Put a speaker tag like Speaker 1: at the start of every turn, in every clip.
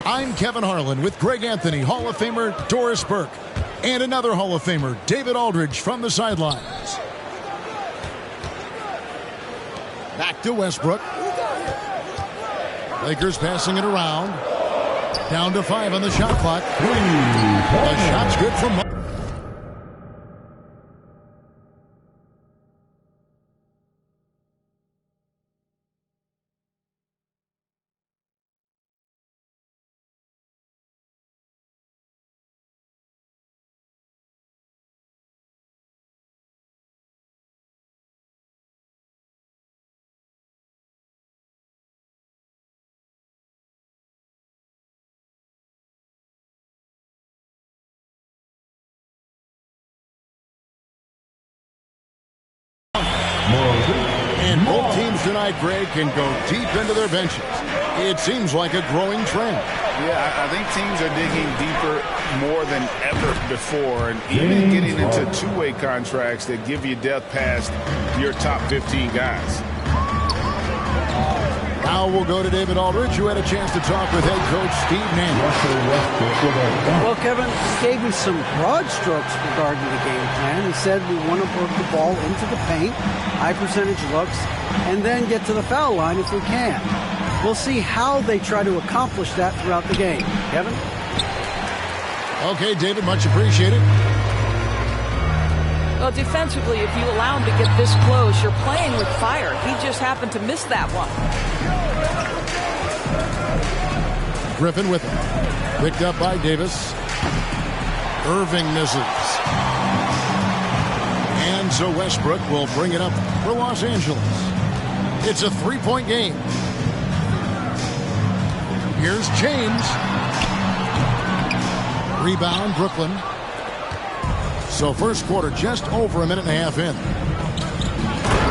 Speaker 1: I'm Kevin Harlan with Greg Anthony, Hall of Famer Doris Burke, and another Hall of Famer, David Aldridge, from the sidelines. Back to Westbrook. Lakers passing it around. Down to 5 on the shot clock. The shot's good from Monk. And both teams tonight, Greg, can go deep into their benches. It seems like a growing trend.
Speaker 2: Yeah, I think teams are digging deeper more than ever before, and even getting into two-way contracts that give you depth past your top 15 guys.
Speaker 1: Now we'll go to David Aldridge, who had a chance to talk with head coach Steve Nash.
Speaker 3: Well, Kevin gave me some broad strokes regarding the game plan. He said we want to work the ball into the paint, high percentage looks, and then get to the foul line if we can. We'll see how they try to accomplish that throughout the game. Kevin?
Speaker 1: Okay, David, much appreciated.
Speaker 4: Well, defensively, if you allow him to get this close, you're playing with fire. He just happened to miss that one.
Speaker 1: Griffin with it. Picked up by Davis. Irving misses. And so Westbrook will bring it up for Los Angeles. It's a three-point game. Here's James. Rebound, Brooklyn. So first quarter, just over a minute and a half in.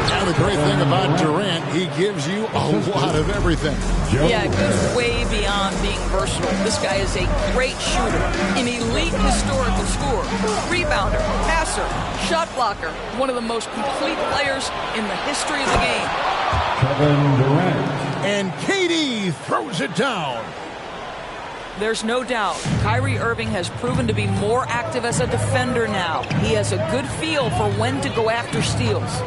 Speaker 1: Now the great thing about Durant, he gives you a lot of everything.
Speaker 4: Yeah, it goes way beyond being versatile. This guy is a great shooter, an elite historical scorer, rebounder, passer, shot blocker, one of the most complete players in the history of the game.
Speaker 5: Kevin Durant.
Speaker 1: And KD throws it down.
Speaker 4: There's no doubt Kyrie Irving has proven to be more active as a defender now. He has a good feel for when to go after steals.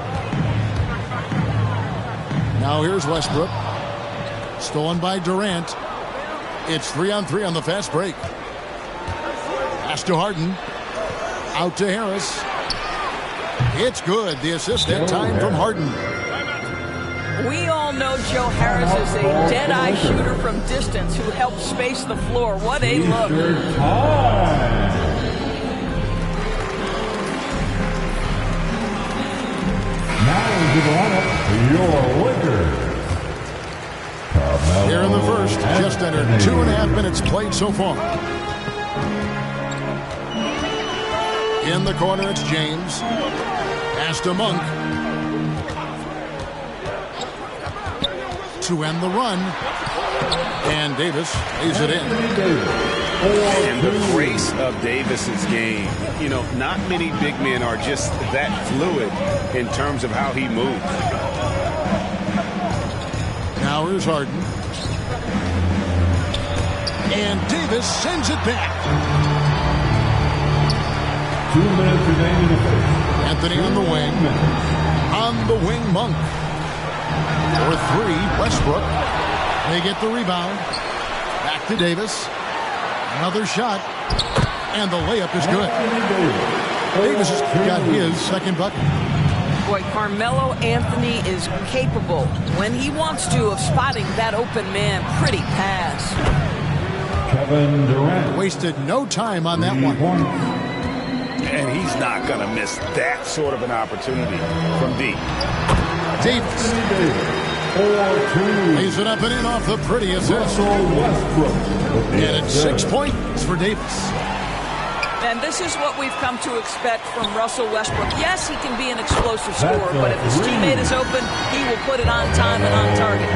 Speaker 1: Now here's Westbrook. Stolen by Durant. It's 3-on-3 on the fast break. Pass to Harden. Out to Harris. It's good. The assist that time from Harden.
Speaker 4: We all know Joe Harris is a dead-eye shooter from distance who helps space the floor. What a look.
Speaker 5: Now into the lineup, your Lakers.
Speaker 1: Here in the first, just under 2.5 minutes played so far. In the corner, it's James. Pass to Monk. To end the run. And Davis lays it in.
Speaker 2: And the grace of Davis's game. You know, not many big men are just that fluid in terms of how he moves.
Speaker 1: Now here's Harden. And Davis sends it back.
Speaker 5: 2 minutes remaining in the first.
Speaker 1: Anthony on the wing. On the wing, Monk. For three, Westbrook. They get the rebound. Back to Davis. Another shot. And the layup is good. Davis has got his second bucket.
Speaker 4: Boy, Carmelo Anthony is capable, when he wants to, of spotting that open man. Pretty pass.
Speaker 5: Kevin Durant.
Speaker 1: Wasted no time on that one.
Speaker 2: And he's not going to miss that sort of an opportunity from deep.
Speaker 1: Davis.
Speaker 5: 4-2.
Speaker 1: Lays it up and in off the pretty assist. And it's 6 points for Davis.
Speaker 4: And this is what we've come to expect from Russell Westbrook. Yes, he can be an explosive scorer, but if his teammate is open, he will put it on time and on target.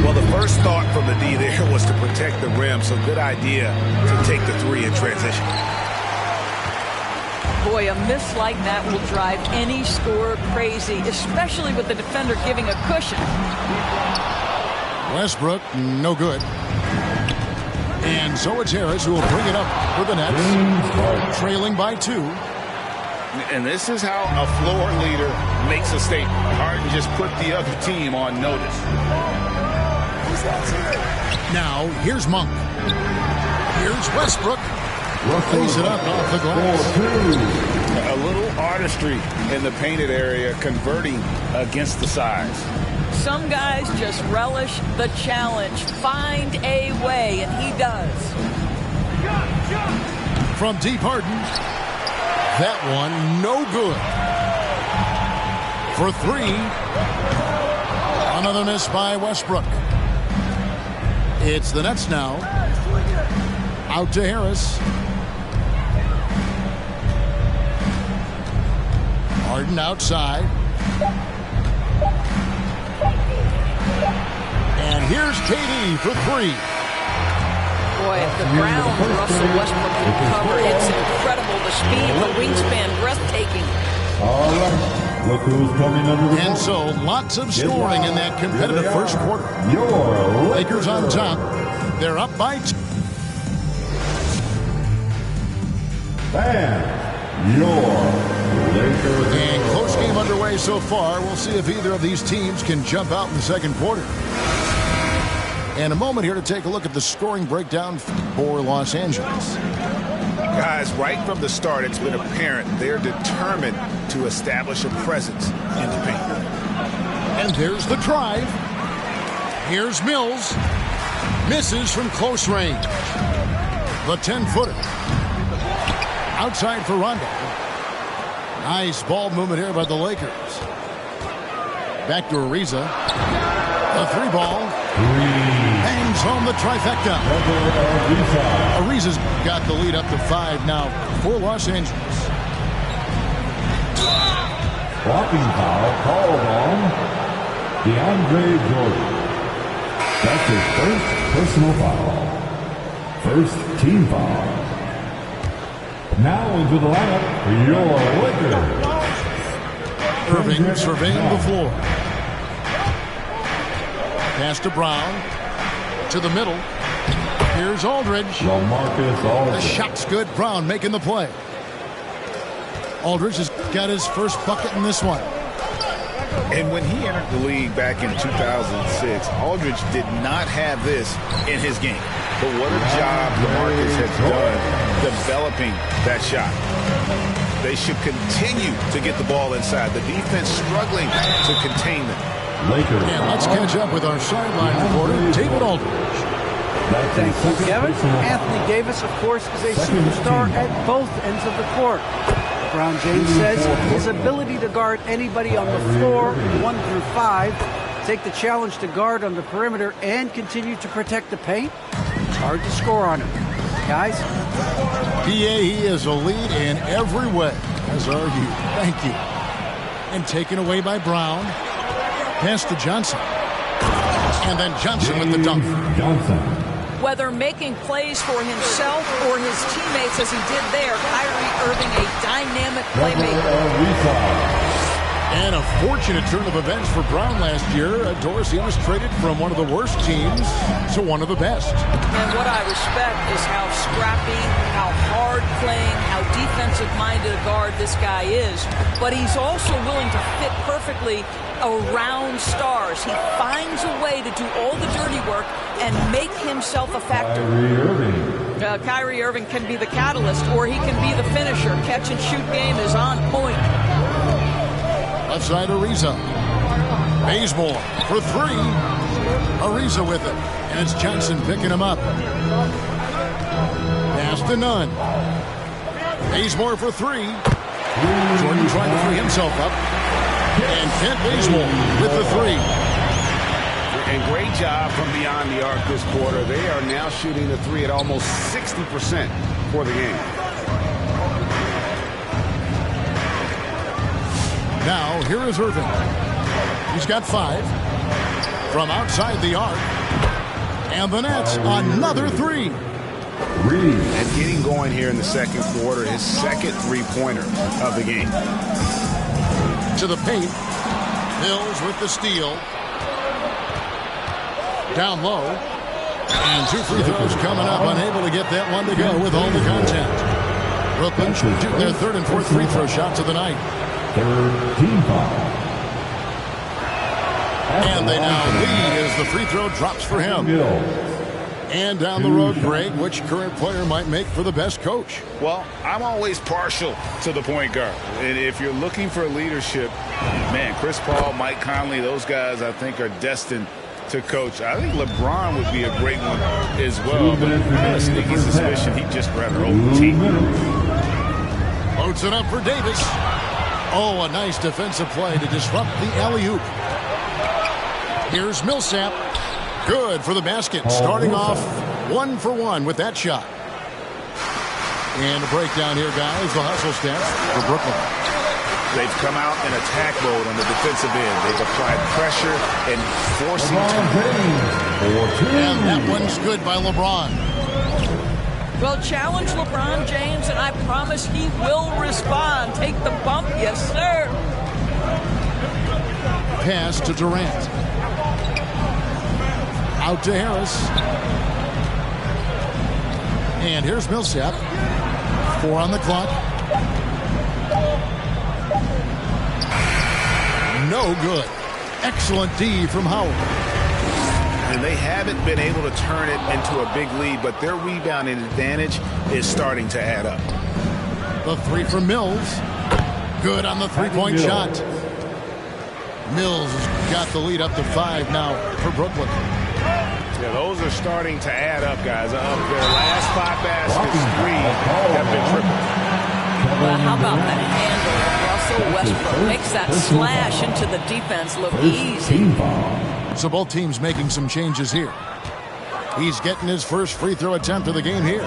Speaker 2: Well, the first thought from the D there was to protect the rim, so good idea to take the three in transition.
Speaker 4: Boy, a miss like that will drive any scorer crazy, especially with the defender giving a cushion. Westbrook, no good. And so it's Harris who will bring it up for the Nets, trailing by 2.
Speaker 2: And this is how a floor leader makes a statement. Harden just put the other team on notice.
Speaker 1: Now, here's Monk. Here's Westbrook. Plays it up off the glass.
Speaker 2: A little artistry in the painted area, converting against the size.
Speaker 4: Some guys just relish the challenge. Find a way, and he does.
Speaker 1: From deep, Harden. That one, no good. For 3. Another miss by Westbrook. It's the Nets now. Out to Harris. Harden outside. And here's KD for 3.
Speaker 4: Boy, if the ground Russell Westbrook can cover, it's incredible. The speed, the wingspan, breathtaking.
Speaker 5: All right, look who's coming under the
Speaker 1: And so, lots of scoring in that competitive first quarter.
Speaker 5: Your
Speaker 1: Lakers on top. They're up by 2.
Speaker 5: And your Lakers.
Speaker 1: And close game underway so far. We'll see if either of these teams can jump out in the second quarter. And a moment here to take a look at the scoring breakdown for Los Angeles.
Speaker 2: Guys, right from the start, it's been apparent they're determined to establish a presence in the paint.
Speaker 1: And there's the drive. Here's Mills. Misses from close range. The 10-footer. Outside for Rondo. Nice ball movement here by the Lakers. Back to Ariza. The 3-ball. Hangs home the trifecta. Ariza's got the lead up to 5 now for Los Angeles.
Speaker 5: Blocking foul called on DeAndre Jordan. That's his first personal foul. First team foul. Now into the lineup, your Lakers.
Speaker 1: Irving surveying the floor. Pass to Brown. To the middle. Here's Aldridge.
Speaker 5: LaMarcus Aldridge.
Speaker 1: The shot's good. Brown making the play. Aldridge has got his first bucket in this one.
Speaker 2: And when he entered the league back in 2006, Aldridge did not have this in his game. But what a job LaMarcus has done developing that shot. They should continue to get the ball inside. The defense struggling to contain them.
Speaker 5: Lakers.
Speaker 1: And let's catch up with our sideline reporter, David Aldridge.
Speaker 3: Thank you, Kevin. Anthony Davis, of course, is a superstar at both ends of the court. LeBron James says his ability to guard anybody on the floor, 1 through 5, take the challenge to guard on the perimeter, and continue to protect the paint, it's hard to score on him. Guys?
Speaker 1: He is a lead in every way, as are you. Thank you. And taken away by Brown. Pass to Johnson. And then Johnson with the dunk.
Speaker 5: Johnson.
Speaker 4: Whether making plays for himself or his teammates as he did there, Kyrie Irving, a dynamic playmaker.
Speaker 1: And a fortunate turn of events for Brown last year. Dorsey was traded from one of the worst teams to one of the best.
Speaker 4: And what I respect is how scrappy, how hard playing, how defensive-minded a guard this guy is. But he's also willing to fit perfectly around stars. He finds a way to do all the dirty work and make himself a factor. Kyrie Irving can be the catalyst, or he can be the finisher. Catch-and-shoot game is on point.
Speaker 1: Left side, Ariza. Bazemore for 3. Ariza with it. And it's Johnson picking him up. Pass to Nunn. Bazemore for 3. Jordan trying to free himself up. And Kent Bazemore with the 3.
Speaker 2: And great job from beyond the arc this quarter. They are now shooting the 3 at almost 60% for the game.
Speaker 1: Now, here is Irving. He's got 5 from outside the arc. And the Nets, another 3.
Speaker 2: And getting going here in the second quarter, his second three-pointer of the game.
Speaker 1: To the paint. Mills with the steal. Down low. And 2 free throws coming up. Unable to get that one to go with all the contact. Brooklyn shooting their third and fourth free throw shots of the night.
Speaker 5: Team foul.
Speaker 1: And they now lead as the free throw drops for him. And down the road, Greg, which current player might make for the best coach?
Speaker 2: Well, I'm always partial to the point guard. And if you're looking for leadership, man, Chris Paul, Mike Conley, those guys I think are destined to coach. I think LeBron would be a great one as well. But I have a sneaky suspicion he'd just rather own the team.
Speaker 1: Loads it up for Davis. Oh, a nice defensive play to disrupt the alley-oop. Here's Millsap. Good for the basket. Starting off 1 for 1 with that shot. And a breakdown here, guys. The hustle stats for Brooklyn.
Speaker 2: They've come out in attack mode on the defensive end. They've applied pressure and forcing time.
Speaker 1: And that one's good by LeBron.
Speaker 4: Well, challenge LeBron James, and I promise he will respond. Take the bump, yes, sir.
Speaker 1: Pass to Durant. Out to Harris. And here's Millsap. 4 on the clock. No good. Excellent D from Howard.
Speaker 2: And they haven't been able to turn it into a big lead, but their rebounding advantage is starting to add up.
Speaker 1: The 3 from Mills. Good on the three-point shot. Mills has got the lead up to 5 now for Brooklyn.
Speaker 2: Yeah, those are starting to add up, guys. Of their last 5 baskets, 3 have been triple.
Speaker 4: Well, how about that handle of Russell Westbrook? Makes that slash into the defense look easy.
Speaker 1: So both teams making some changes here. He's getting his first free throw attempt of the game here.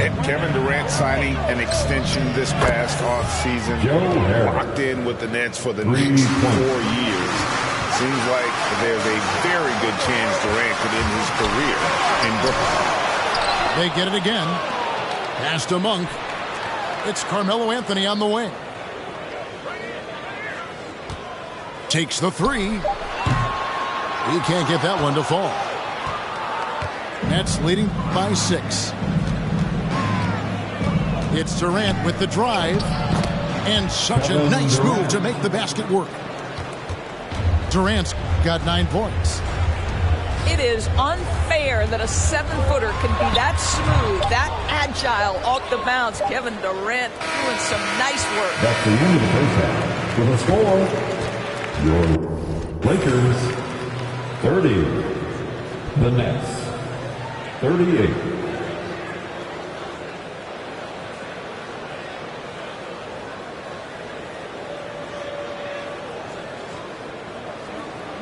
Speaker 2: And Kevin Durant signing an extension this past offseason, locked in with the Nets for the next 4 years. Seems like there's a very good chance Durant could end his career in Brooklyn.
Speaker 1: They get it again. Pass to Monk. It's Carmelo Anthony on the wing. Takes the 3. He can't get that one to fall. Nets leading by 6. It's Durant with the drive. And such a nice move to make the basket work. Durant's got 9 points.
Speaker 4: It is unfair that a 7-footer can be that smooth, that agile off the bounce. Kevin Durant doing some nice work.
Speaker 5: That's the end of the first half. With a score, your Lakers 30, the Nets 38.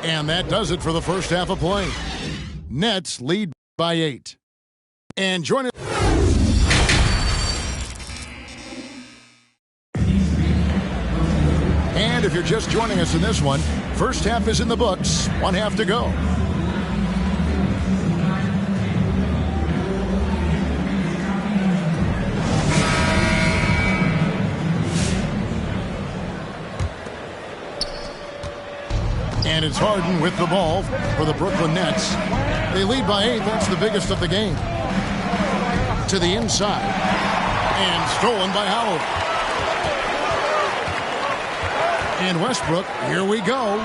Speaker 1: And that does it for the first half of play. Nets lead by 8. And join us. And if you're just joining us in this one, first half is in the books. 1 half to go. And it's Harden with the ball for the Brooklyn Nets. They lead by 8. That's the biggest of the game. To the inside. And stolen by Howard. And Westbrook, here we go.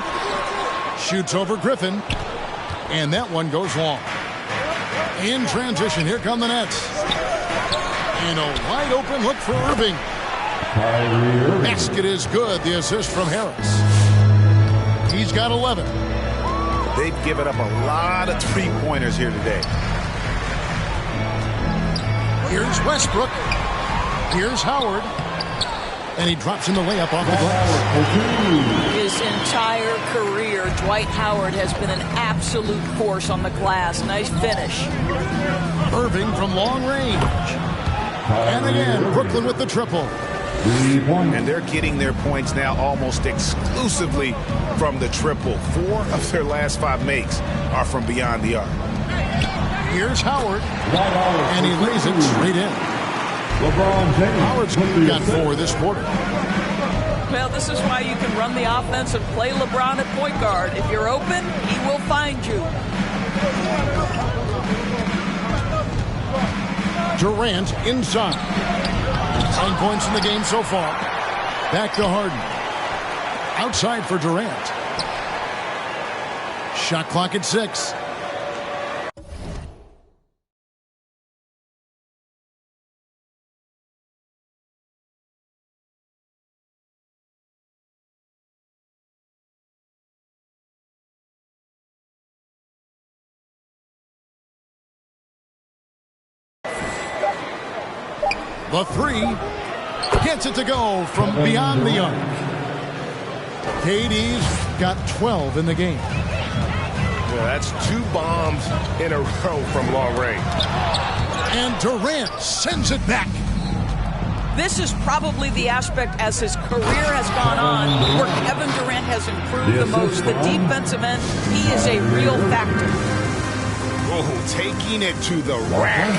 Speaker 1: Shoots over Griffin. And that one goes long. In transition, here come the Nets. And a wide open look for Irving. Basket is good. The assist from Harris. He's got 11.
Speaker 2: They've given up a lot of three-pointers here today.
Speaker 1: Here's Westbrook. Here's Howard. And he drops in the layup off the glass.
Speaker 4: His entire career, Dwight Howard has been an absolute force on the glass. Nice finish.
Speaker 1: Irving from long range. And again, Brooklyn with the triple.
Speaker 2: And they're getting their points now almost exclusively from the triple. 4 of their last 5 makes are from beyond the arc.
Speaker 1: Here's Howard, and he lays it straight in.
Speaker 5: LeBron James.
Speaker 1: Howard's got 4 this quarter.
Speaker 4: Well, this is why you can run the offense and play LeBron at point guard. If you're open, he will find you.
Speaker 1: Durant inside. 9 points in the game so far. Back to Harden. Outside for Durant. Shot clock at 6. The 3 gets it to go from beyond the arc. KD's got 12 in the game.
Speaker 6: Yeah, that's 2 bombs in a row from long range.
Speaker 1: And Durant sends it back.
Speaker 4: This is probably the aspect as his career has gone on where Kevin Durant has improved the most. The defensive end, he is a real factor.
Speaker 2: Oh, taking it to the rack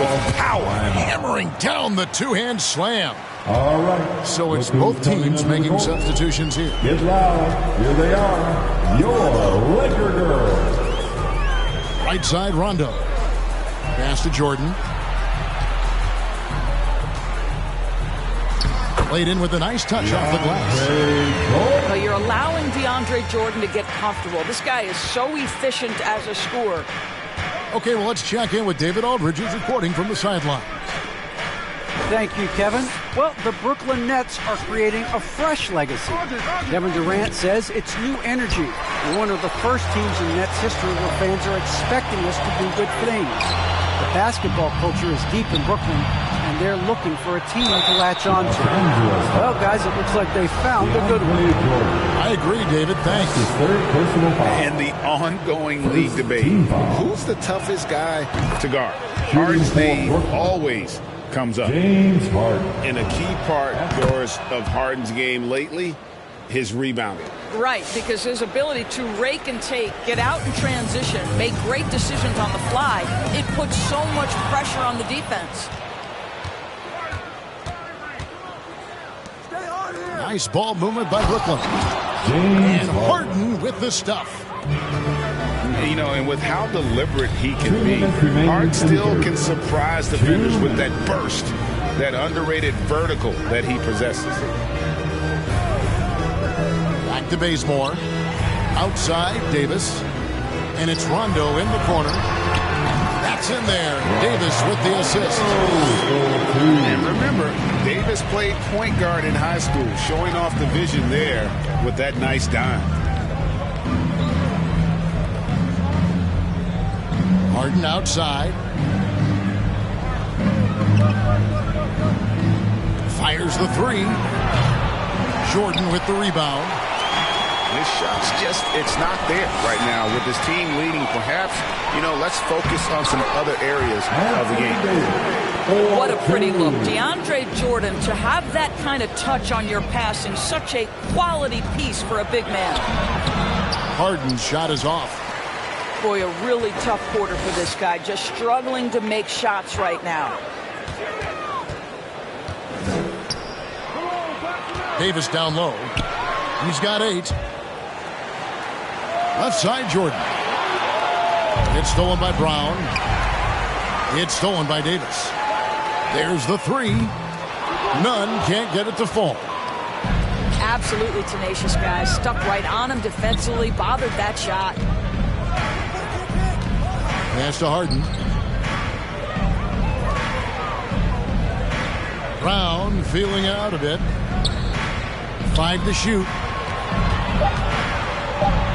Speaker 2: with power.
Speaker 1: Hammering down the 2-hand slam.
Speaker 5: All right.
Speaker 1: So it's both teams making substitutions here.
Speaker 5: Get loud. Here they are. Your Laker girls.
Speaker 1: Right side, Rondo. Pass to Jordan. Played in with a nice touch off the glass.
Speaker 4: Well, you're allowing DeAndre Jordan to get comfortable. This guy is so efficient as a scorer.
Speaker 1: Okay, well, let's check in with David Aldridge, who's reporting from the sideline.
Speaker 3: Thank you, Kevin. Well, the Brooklyn Nets are creating a fresh legacy. Kevin Durant says it's new energy. We're one of the first teams in Nets history where fans are expecting us to do good things. The basketball culture is deep in Brooklyn, and they're looking for a team to latch on to. Well, guys, it looks like they found a good one.
Speaker 1: I agree, David. Thanks.
Speaker 2: And the ongoing league debate. Who's the toughest guy to guard? Harden's name always comes up.
Speaker 5: James Harden.
Speaker 2: And a key part, Doris, of Harden's game lately, his rebounding.
Speaker 4: Right, because his ability to rake and take, get out in transition, make great decisions on the fly, it puts so much pressure on the defense.
Speaker 1: Nice ball movement by Brooklyn. And Harden with the stuff.
Speaker 2: You know, and with how deliberate he can be, Harden still can surprise defenders with that burst, that underrated vertical that he possesses.
Speaker 1: Back to Bazemore. Outside, Davis. And it's Rondo in the corner. That's in there. Davis with the assist.
Speaker 2: And remember, Davis played point guard in high school, showing off the vision there with that nice dime.
Speaker 1: Harden outside. Fires the 3. Jordan with the rebound.
Speaker 2: His shot's just, it's not there right now with his team leading. Perhaps, you know, let's focus on some other areas of the game.
Speaker 4: What a pretty look. DeAndre Jordan, to have that kind of touch on your passing, such a quality piece for a big man.
Speaker 1: Harden's shot is off.
Speaker 4: Boy, a really tough quarter for this guy, just struggling to make shots right now.
Speaker 1: Davis down low. He's got 8. Left side, Jordan. It's stolen by Brown. It's stolen by Davis. There's the 3. None can't get it to fall.
Speaker 4: Absolutely tenacious guy. Stuck right on him defensively, bothered that shot.
Speaker 1: Pass to Harden. Brown feeling it out a bit. 5 to shoot.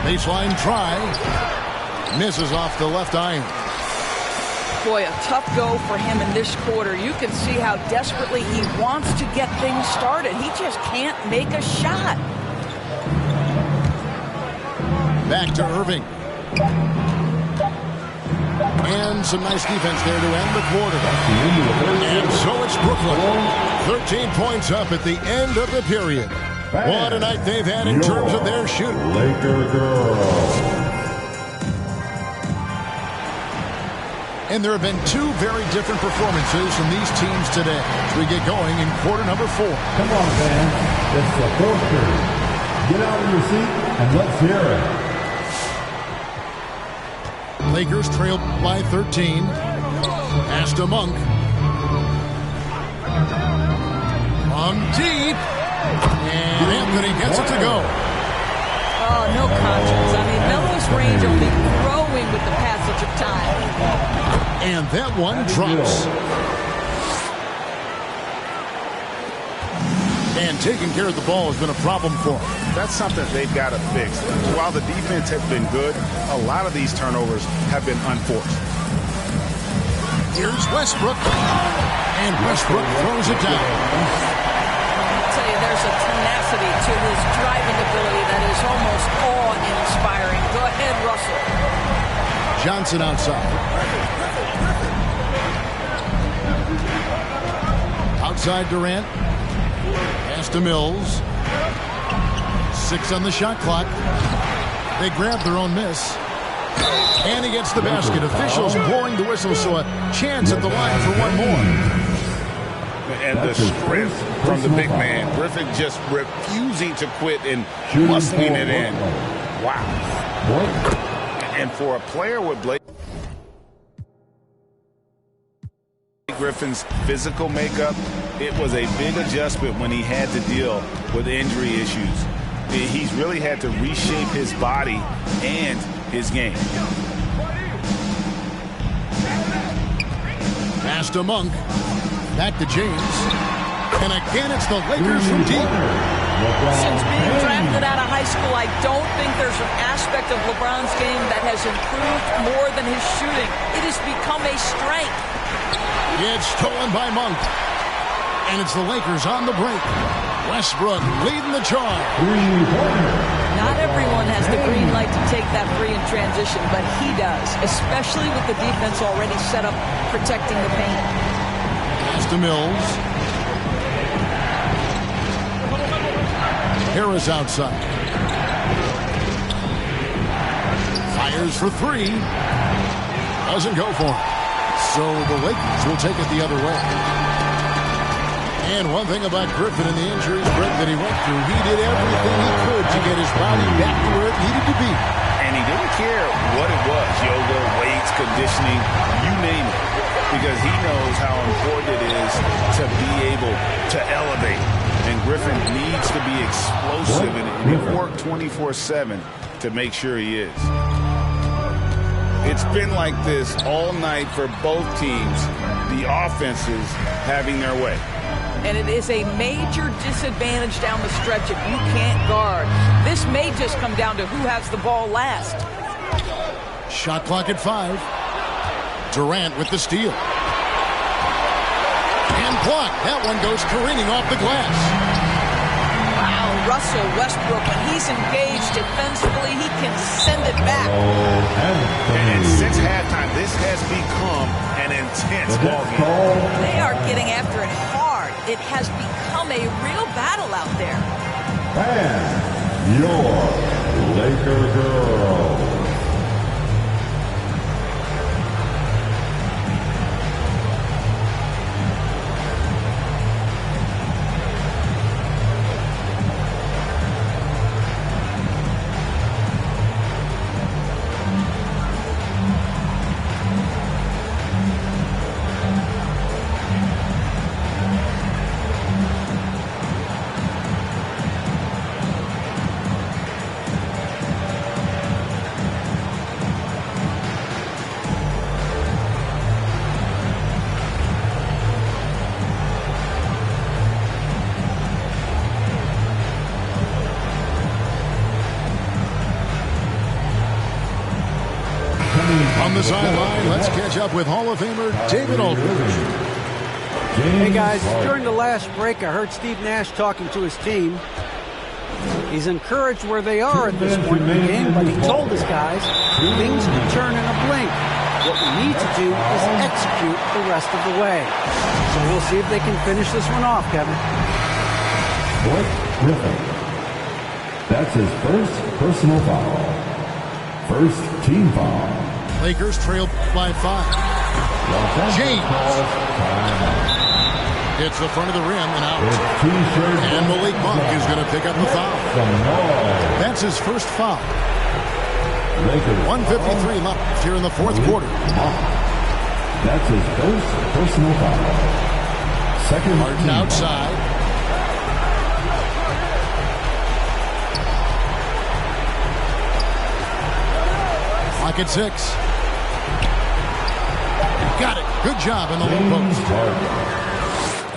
Speaker 1: Baseline try. Misses off the left iron.
Speaker 4: Boy, a tough go for him in this quarter. You can see how desperately he wants to get things started. He just can't make a shot.
Speaker 1: Back to Irving. And some nice defense there to end the quarter. And so it's Brooklyn. 13 points up at the end of the period. What a night they've had in terms of their shooting.
Speaker 5: Laker girls.
Speaker 1: And there have been two very different performances from these teams today as we get going in quarter number 4.
Speaker 5: Come on, fans. It's the fourth period. Get out of your seat and let's hear it.
Speaker 1: Lakers trail by 13. Pass to Monk. Long deep. And Anthony gets it to go.
Speaker 4: Oh, no conscience. I mean, Melo's range only growing with the passage of time.
Speaker 1: And that one drops. And taking care of the ball has been a problem for them.
Speaker 2: That's something they've got to fix. While the defense has been good, a lot of these turnovers have been unforced.
Speaker 1: Here's Westbrook. And Westbrook throws it down.
Speaker 4: I'll tell you, there's a tenacity to his driving ability that is almost awe-inspiring. Go ahead, Russell.
Speaker 1: Johnson outside. Outside Durant. Pass to Mills. 6 on the shot clock. They grab their own miss. And he gets the basket. Officials blowing the whistle, so a chance at the line for one more.
Speaker 2: And the sprint from the big man. Griffin just refusing to quit and muscling it in. Wow. And for a player with Blake Griffin's physical makeup, it was a big adjustment when he had to deal with injury issues. He's really had to reshape his body and his game.
Speaker 1: Pass to Monk. Back to James. And again, it's the Lakers from deep.
Speaker 4: Since being drafted out of high school, I don't think there's an aspect of LeBron's game that has improved more than his shooting. It has become a strength.
Speaker 1: It's stolen by Monk. And it's the Lakers on the break. Westbrook leading the charge.
Speaker 4: Not everyone has the green light to take that three in transition, but he does, especially with the defense already set up protecting the paint.
Speaker 1: Pass to Mills. Harris outside. Fires for 3. Doesn't go for it. So the Lakers will take it the other way. And one thing about Griffin and the injuries, Brett, that he went through, he did everything he could to get his body back to where it needed to be.
Speaker 2: And he didn't care what it was, yoga, weights, conditioning, you name it, because he knows how important it is to be able to elevate. And Griffin needs to be explosive, and he worked 24/7 to make sure he is. It's been like this all night for both teams, the offenses having their way.
Speaker 4: And it is a major disadvantage down the stretch if you can't guard. This may just come down to who has the ball last.
Speaker 1: Shot clock at 5. Durant with the steal. And blocked. That one goes careening off the glass.
Speaker 4: Wow, Russell Westbrook, when he's engaged defensively, he can send it back.
Speaker 2: And since halftime, this has become an intense ball game.
Speaker 4: They are getting after it hard. It has become a real battle out there.
Speaker 5: And your Laker girls.
Speaker 1: On the sideline, let's catch up with Hall of Famer David Aldridge.
Speaker 3: Hey guys, during the last break, I heard Steve Nash talking to his team. He's encouraged where they are at this point in the game, but he told his guys things can turn in a blink. What we need to do is execute the rest of the way. So we'll see if they can finish this one off, Kevin.
Speaker 5: Blake Griffin. That's his first personal foul. First team foul.
Speaker 1: Lakers trail by 5. James hits the front of the rim and out. And Malik Monk is going to pick up the foul. That's his first foul. 1:53 left here in the fourth quarter.
Speaker 5: That's his first personal foul. Second
Speaker 1: Martin outside. Lock at 6. Got it. Good job in the low post.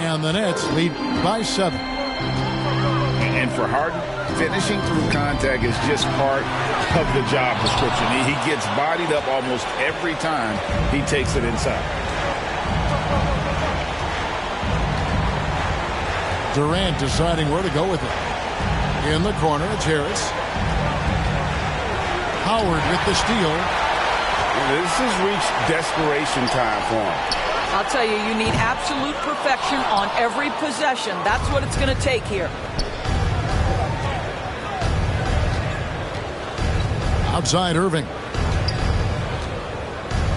Speaker 1: And the Nets lead by 7.
Speaker 2: And for Harden, finishing through contact is just part of the job description. He gets bodied up almost every time he takes it inside.
Speaker 1: Durant deciding where to go with it. In the corner, it's Harris. Howard with the steal.
Speaker 2: This has reached desperation time for him.
Speaker 4: I'll tell you, you need absolute perfection on every possession. That's what it's going to take here.
Speaker 1: Outside Irving.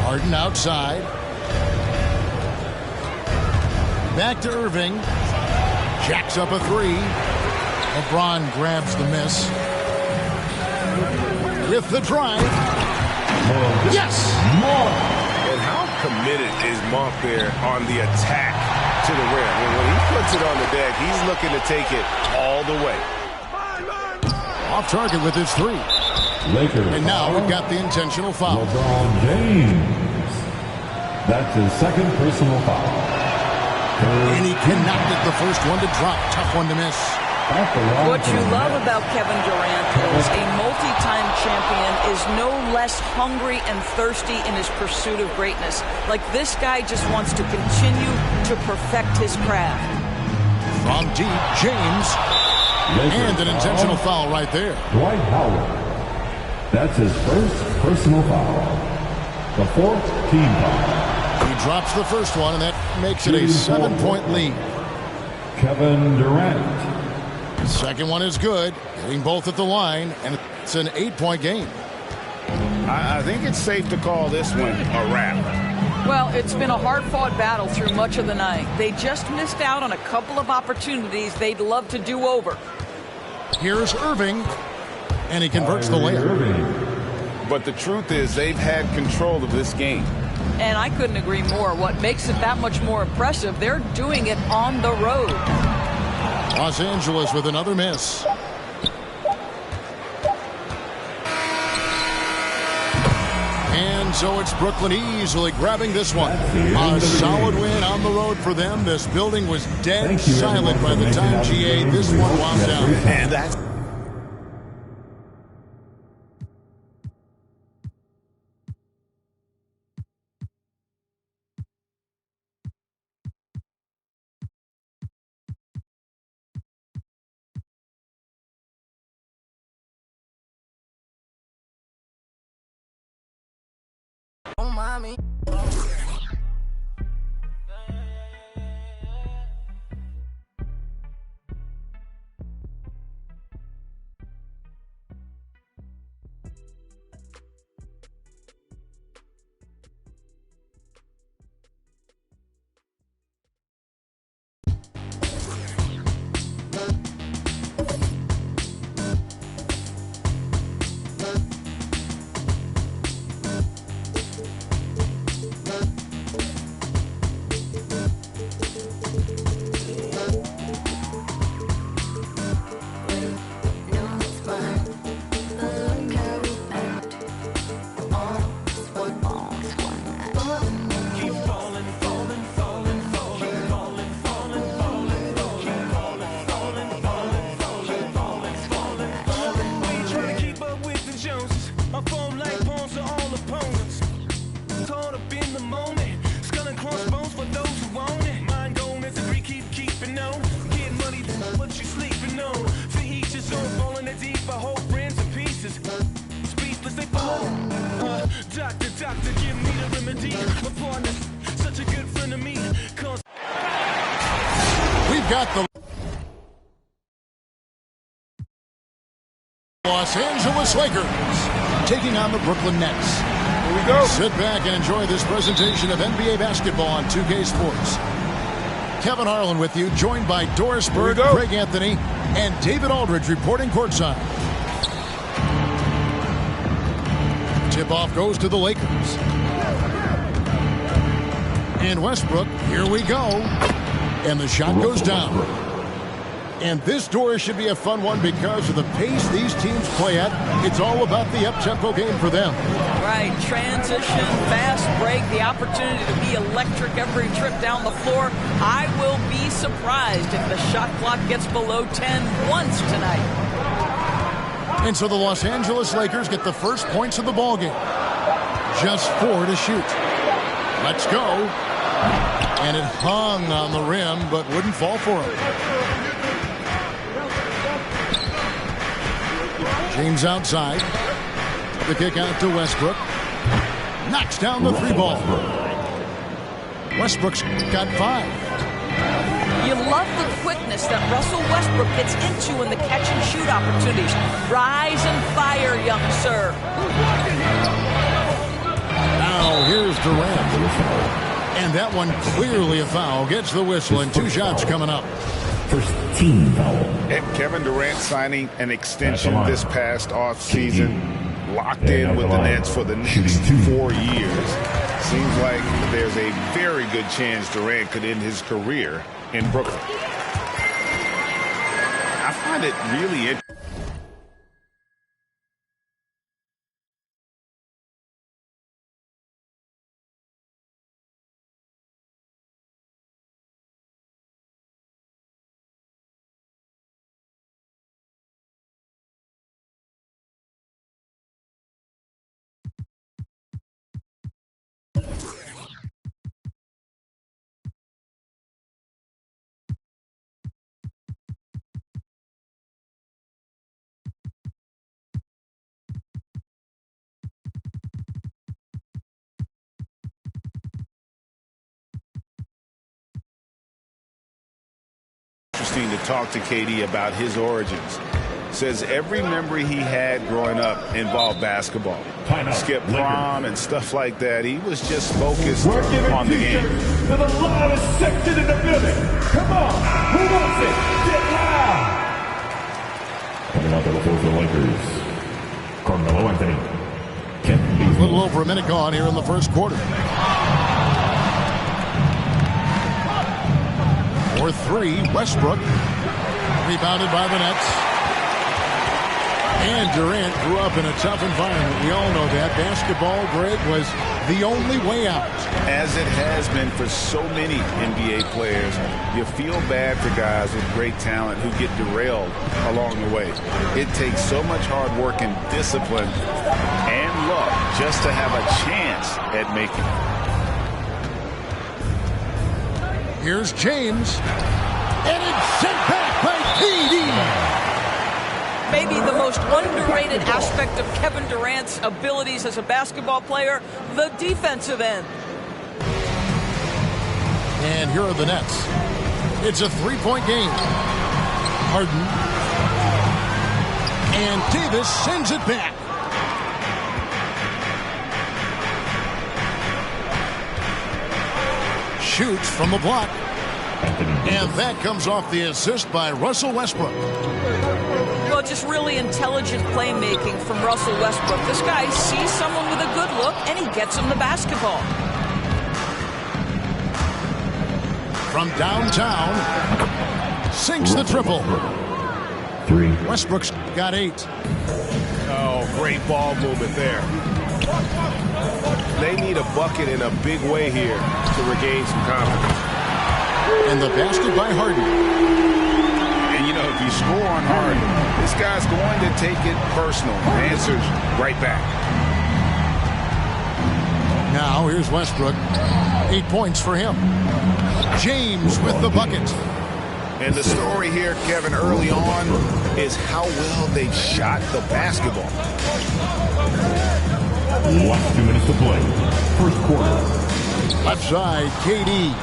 Speaker 1: Harden outside. Back to Irving. Jacks up a 3. LeBron grabs the miss. With the drive. Yes!
Speaker 6: And how committed is Monk there on the attack to the rim? When he puts it on the deck, he's looking to take it all the way.
Speaker 1: Off target with his 3.
Speaker 5: Lakers.
Speaker 1: And now we've got the intentional foul.
Speaker 5: LeBron James. That's his second personal foul.
Speaker 1: And he cannot get the first one to drop. Tough one to miss.
Speaker 4: What you love about Kevin Durant is a multi-time champion is no less hungry and thirsty in his pursuit of greatness. Like this guy just wants to continue to perfect his craft.
Speaker 1: From deep, James. And an intentional foul right there.
Speaker 5: Dwight Howard. That's his first personal foul. The fourth team foul.
Speaker 1: He drops the first one, and that makes it a 7-point lead.
Speaker 5: Kevin Durant.
Speaker 1: Second one is good. Hitting both at the line, and it's an 8-point game.
Speaker 2: I think it's safe to call this one a wrap.
Speaker 4: Well, it's been a hard-fought battle through much of the night. They just missed out on a couple of opportunities they'd love to do over.
Speaker 1: Here's Irving, and he converts the layup.
Speaker 2: But the truth is they've had control of this game.
Speaker 4: And I couldn't agree more. What makes it that much more impressive, they're doing it on the road.
Speaker 1: Los Angeles with another miss. And so it's Brooklyn easily grabbing this one. A solid win on the road for them. This building was dead silent by the time GA this one wound down.
Speaker 2: And that's
Speaker 7: Oh, mommy. Doctor, give me the remedy. My partner's such a good friend of me.
Speaker 1: We've got the Los Angeles Lakers taking on the Brooklyn Nets.
Speaker 2: Here we go.
Speaker 1: Sit back and enjoy this presentation of NBA basketball on 2K Sports. Kevin Harlan with you, joined by Doris Bird, Craig Anthony, and David Aldridge reporting courtside. Tip-off goes to the Lakers. And Westbrook, here we go. And the shot goes down. And this Doris should be a fun one because of the pace these teams play at. It's all about the up-tempo game for them.
Speaker 4: Right, transition, fast break, the opportunity to be electric every trip down the floor. I will be surprised if the shot clock gets below 10 once tonight.
Speaker 1: And so the Los Angeles Lakers get the first points of the ballgame. Just 4 to shoot. Let's go. And it hung on the rim, but wouldn't fall for him. James outside. The kick out to Westbrook. Knocks down the 3 ball. Westbrook's got 5.
Speaker 4: You love the quickness that Russell Westbrook gets into in the catch-and-shoot opportunities. Rise and fire, young sir.
Speaker 1: Now here's Durant. And that one clearly a foul. Gets the whistle and 2 shots coming up.
Speaker 5: First team foul.
Speaker 2: And Kevin Durant signing an extension this past offseason. Locked in with the Nets for the next 4 years. Seems like there's a very good chance Durant could end his career in Brooklyn. I find it really interesting. To talk to KD about his origins. Says every memory he had growing up involved basketball. Skip prom and stuff like that. He was just focused on the game.
Speaker 5: To the loudest section in the building. Come on, who wants it? Get loud. Coming out for the Lakers, Carmelo Anthony.
Speaker 1: A little over a minute gone here in the first quarter. For 3, Westbrook. Rebounded by the Nets. And Durant grew up in a tough environment. We all know that. Basketball, Greg, was the only way out.
Speaker 2: As it has been for so many NBA players, you feel bad for guys with great talent who get derailed along the way. It takes so much hard work and discipline and luck just to have a chance at making it.
Speaker 1: Here's James. And it's sent back by KD.
Speaker 4: Maybe the most underrated aspect of Kevin Durant's abilities as a basketball player, the defensive end.
Speaker 1: And here are the Nets. It's a 3-point game. Harden. And Davis sends it back. Shoots from the block. And that comes off the assist by Russell Westbrook.
Speaker 4: Well, just really intelligent playmaking from Russell Westbrook. This guy sees someone with a good look, and he gets him the basketball.
Speaker 1: From downtown, sinks the triple.
Speaker 5: 3.
Speaker 1: Westbrook's got 8.
Speaker 6: Oh, great ball movement there. They need a bucket in a big way here to regain some confidence.
Speaker 1: And the basket by Harden.
Speaker 2: And, you know, if you score on Harden, this guy's going to take it personal. Answers right back.
Speaker 1: Now, here's Westbrook. 8 points for him. James with the bucket.
Speaker 2: And the story here, Kevin, early on is how well they've shot the basketball.
Speaker 5: Last 2 minutes to play. First quarter.
Speaker 1: Left side, KD.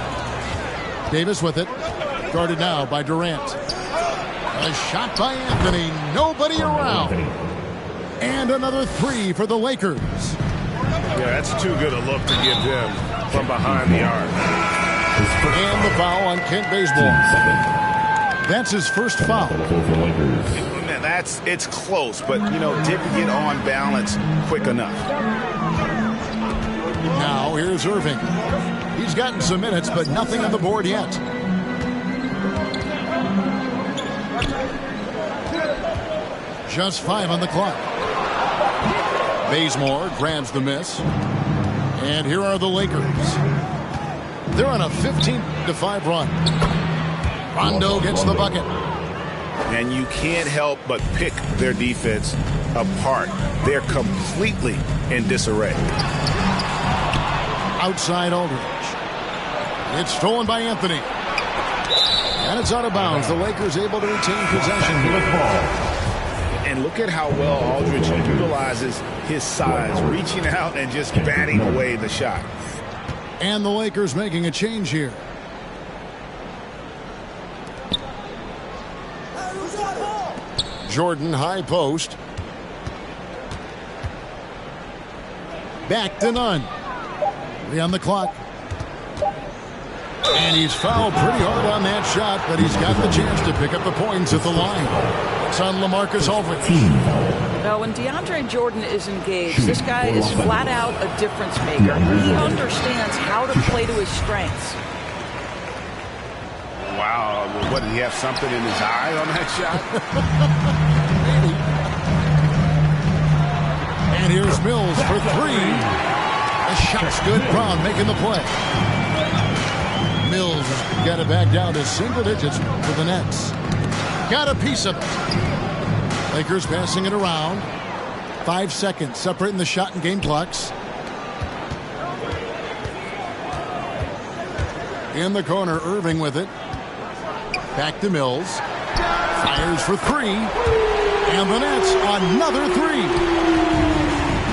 Speaker 1: Davis with it. Guarded now by Durant. A shot by Anthony. Nobody around. And another 3 for the Lakers.
Speaker 6: Yeah, that's too good a look to give them from behind the arc.
Speaker 1: And the foul on Kent Bazemore. That's his first foul.
Speaker 2: Man, it's close, but, didn't get on balance quick enough.
Speaker 1: Now here's Irving. He's gotten some minutes, but nothing on the board yet. Just 5 on the clock. Bazemore grabs the miss. And here are the Lakers. They're on a 15-5 run. Rondo gets the bucket.
Speaker 2: And you can't help but pick their defense apart. They're completely in disarray.
Speaker 1: Outside Aldridge. It's stolen by Anthony. And it's out of bounds. The Lakers able to retain possession.
Speaker 2: And look at how well Aldridge utilizes his size, reaching out and just batting away the shot.
Speaker 1: And the Lakers making a change here. Jordan high post. Back to none. 3 on the clock. And he's fouled pretty hard on that shot, but he's got the chance to pick up the points at the line. It's on LaMarcus Aldridge.
Speaker 4: Now, when DeAndre Jordan is engaged, this guy is flat out a difference maker. He understands how to play to his strengths.
Speaker 2: Wow, what, did he have something in his eye on that shot?
Speaker 1: Maybe. And here's Mills for 3. The shot's good. Brown making the play. Mills has got it back down to single digits for the Nets. Got a piece of it. Lakers passing it around. 5 seconds separating the shot and game clocks. In the corner, Irving with it. Back to Mills. Fires for 3. And the Nets, another 3.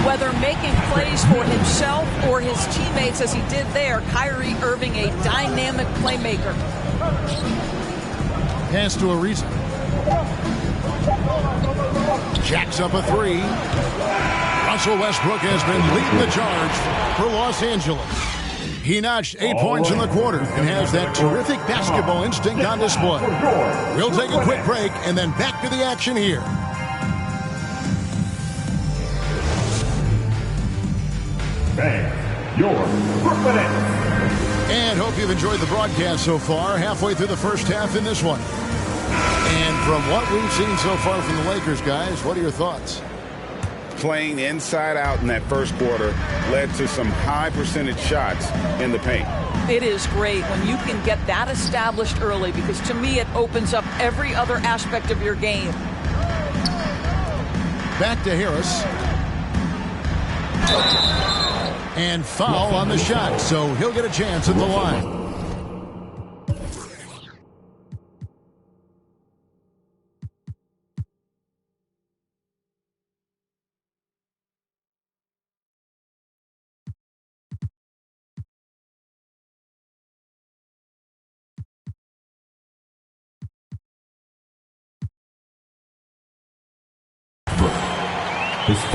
Speaker 4: Whether making plays for himself or his teammates as he did there, Kyrie Irving, a dynamic playmaker.
Speaker 1: Pass to Ariza. Jacks up a 3. Russell Westbrook has been leading the charge for Los Angeles. He notched 8 points in the quarter and has that terrific basketball instinct on display. We'll take a quick break and then back to the action here.
Speaker 5: Your Brooklyn Nets.
Speaker 1: And hope you've enjoyed the broadcast so far. Halfway through the first half in this one. And from what we've seen so far from the Lakers, guys, what are your thoughts?
Speaker 2: Playing inside out in that first quarter led to some high percentage shots in the paint.
Speaker 4: It is great when you can get that established early, because to me it opens up every other aspect of your game.
Speaker 1: Back to Harris. And foul on the shot, so he'll get a chance at the line.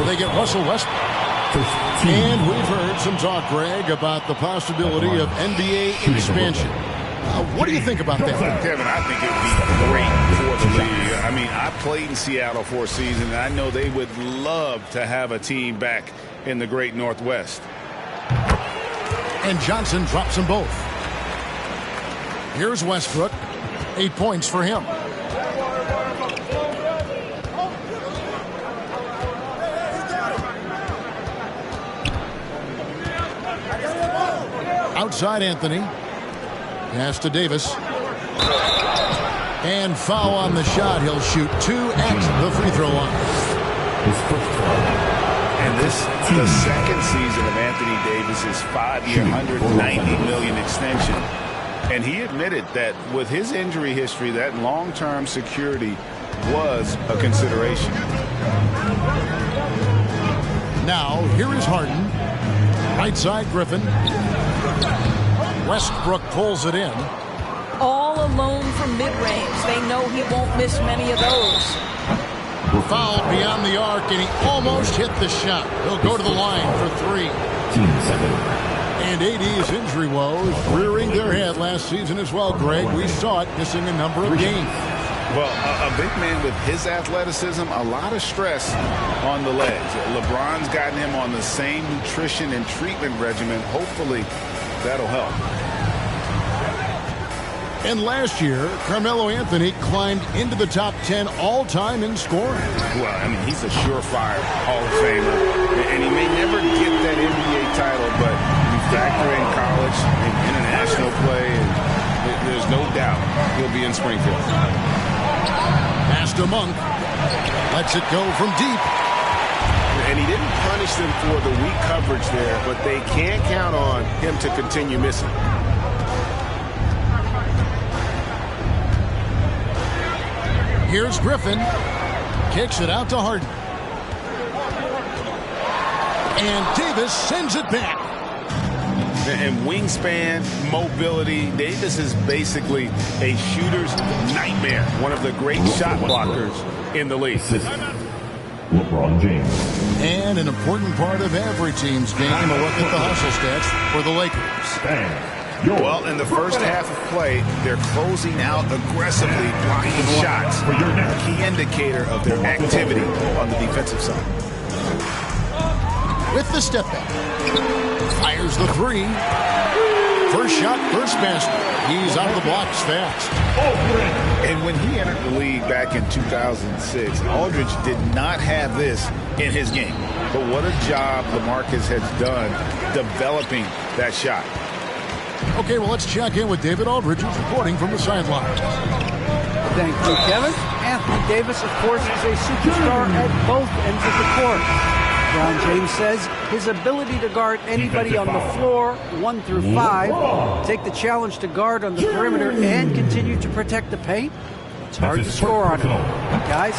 Speaker 1: They get Russell Westbrook. And we've heard some talk, Greg, about the possibility of NBA expansion. What do you think about that?
Speaker 2: Kevin, I think it would be great for the league. I mean, I played in Seattle for a season, and I know they would love to have a team back in the great Northwest.
Speaker 1: And Johnson drops them both. Here's Westbrook. 8 points for him. Outside Anthony. Pass to Davis. And foul on the shot. He'll shoot 2 at the free throw line.
Speaker 2: And this the second season of Anthony Davis's 5-year, $190 million extension. And he admitted that with his injury history, that long-term security was a consideration.
Speaker 1: Now, here is Harden. Right side, Griffin. Westbrook pulls it in.
Speaker 4: All alone from mid-range. They know he won't miss many of those.
Speaker 1: fouled beyond the arc, and he almost hit the shot. He'll go to the line for 3. And AD's injury woes rearing their head last season as well, Greg. We saw it missing a number of games.
Speaker 2: Well, a big man with his athleticism, a lot of stress on the legs. LeBron's gotten him on the same nutrition and treatment regimen. Hopefully, that'll help.
Speaker 1: And last year, Carmelo Anthony climbed into the top 10 all-time in scoring.
Speaker 2: Well, I mean, he's a surefire Hall of Famer, and he may never get that NBA title, but you factor in college and international play, and there's no doubt he'll be in Springfield.
Speaker 1: Pass to Monk. Lets it go from deep.
Speaker 6: And he didn't punish them for the weak coverage there, but they can't count on him to continue missing.
Speaker 1: Here's Griffin. Kicks it out to Harden. And Davis sends it back.
Speaker 2: And wingspan, mobility, Davis is basically a shooter's nightmare. One of the great shot blockers in the league.
Speaker 5: LeBron James.
Speaker 1: And an important part of every team's game, a look at the hustle stats for the Lakers.
Speaker 2: Well, in the first half of play, they're closing out aggressively, blocking shots. A key indicator of their activity on the defensive side.
Speaker 1: With the step back. Fires the 3. First shot, first basket. He's out of the blocks fast.
Speaker 2: And when he entered the league back in 2006, Aldridge did not have this in his game. But what a job LaMarcus has done developing that shot.
Speaker 1: Okay, well, let's check in with David Aldridge, who's reporting from the sidelines.
Speaker 3: Thank you, Kevin. Anthony Davis, of course, is a superstar at both ends of the court. LeBron James says his ability to guard anybody on the floor, 1 through 5, take the challenge to guard on the perimeter and continue to protect the paint, it's hard to score on him. Guys?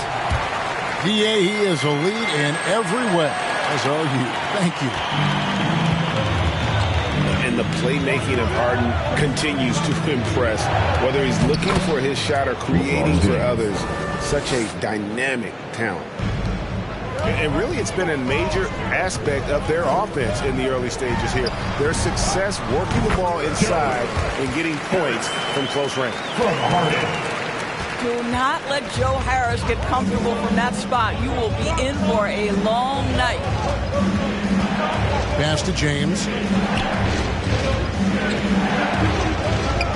Speaker 1: PA, he is a lead in every way, as are you. Thank you.
Speaker 2: And the playmaking of Harden continues to impress. Whether he's looking for his shot or creating for others, such a dynamic talent. And really, it's been a major aspect of their offense in the early stages here. Their success working the ball inside and getting points from close range.
Speaker 4: Do not let Joe Harris get comfortable from that spot. You will be in for a long night.
Speaker 1: Pass to James.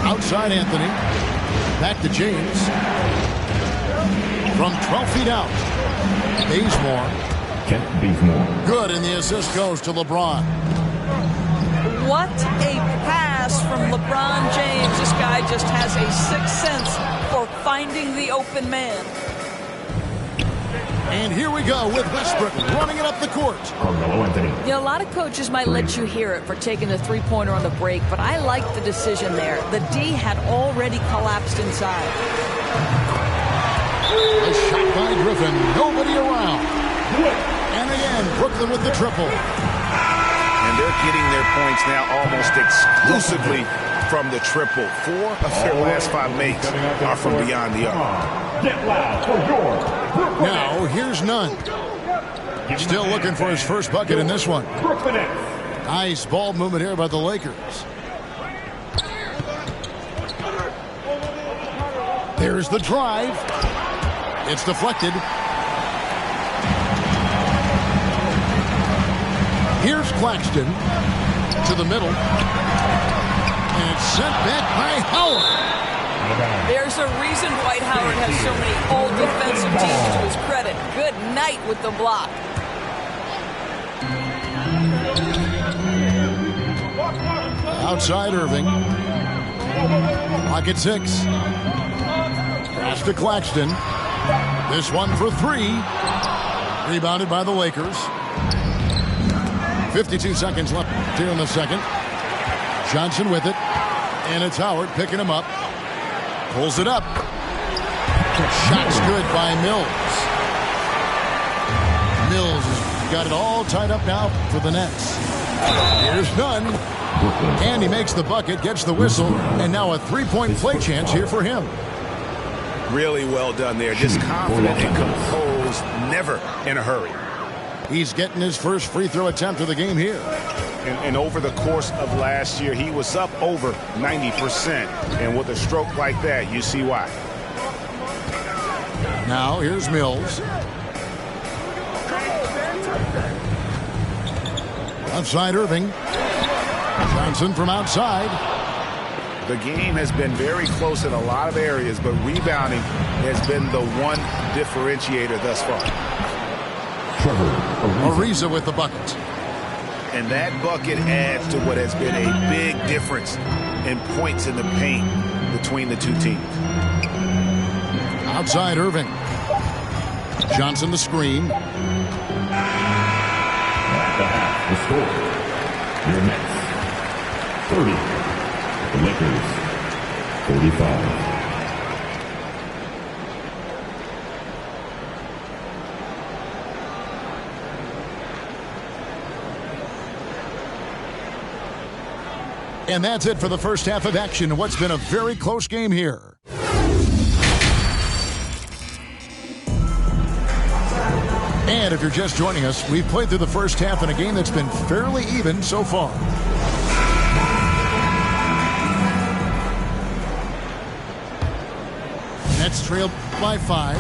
Speaker 1: Outside Anthony. Back to James. From 12 feet out.
Speaker 5: Bazemore.
Speaker 1: Good, and the assist goes to LeBron.
Speaker 4: What a pass from LeBron James. This guy just has a sixth sense for finding the open man.
Speaker 1: And here we go with Westbrook running it up the court.
Speaker 5: Carmelo Anthony.
Speaker 4: You know, a lot of coaches might let you hear it for taking the three-pointer on the break, but I like the decision there. The D had already collapsed inside.
Speaker 1: A shot by Griffin. Nobody around. And again, Brooklyn with the triple.
Speaker 2: And they're getting their points now almost exclusively from the triple. 4 of their last 5 makes are from beyond the arc.
Speaker 5: Get loud for your Brooklyn.
Speaker 1: Now, here's Nunn. Still looking for his first bucket in this one.
Speaker 5: Brooklyn.
Speaker 1: Nice ball movement here by the Lakers. There's the drive. It's deflected. Here's Claxton to the middle. And it's sent back by Howard.
Speaker 4: There's a reason Dwight Howard has so many all-defensive teams to his credit. Good night with the block.
Speaker 1: Outside Irving. Clock at 6. Pass to Claxton. This one for 3. Rebounded by the Lakers. 52 seconds left here in the second. Johnson with it. And it's Howard picking him up. Pulls it up. Shot's good by Mills. Mills has got it all tied up now for the Nets. Here's Nunn. And he makes the bucket, gets the whistle, and now a three-point play chance here for him.
Speaker 2: Really well done there. Just confident and composed just never in a hurry.
Speaker 1: He's getting his first free throw attempt of the game here.
Speaker 6: And over the course of last year, he was up over 90%. And with a stroke like that, you see why.
Speaker 1: Now here's Mills. Outside Irving. Johnson from outside.
Speaker 2: The game has been very close in a lot of areas, but rebounding has been the one differentiator thus far.
Speaker 1: Ariza with the bucket.
Speaker 2: And that bucket adds to what has been a big difference in points in the paint between the two teams.
Speaker 1: Outside Irving. Johnson the screen.
Speaker 5: The score. Your Nets 30. The Lakers 45.
Speaker 1: And that's it for the first half of action in what's been a very close game here. And if you're just joining us, we've played through the first half in a game that's been fairly even so far. Nets trailed by 5.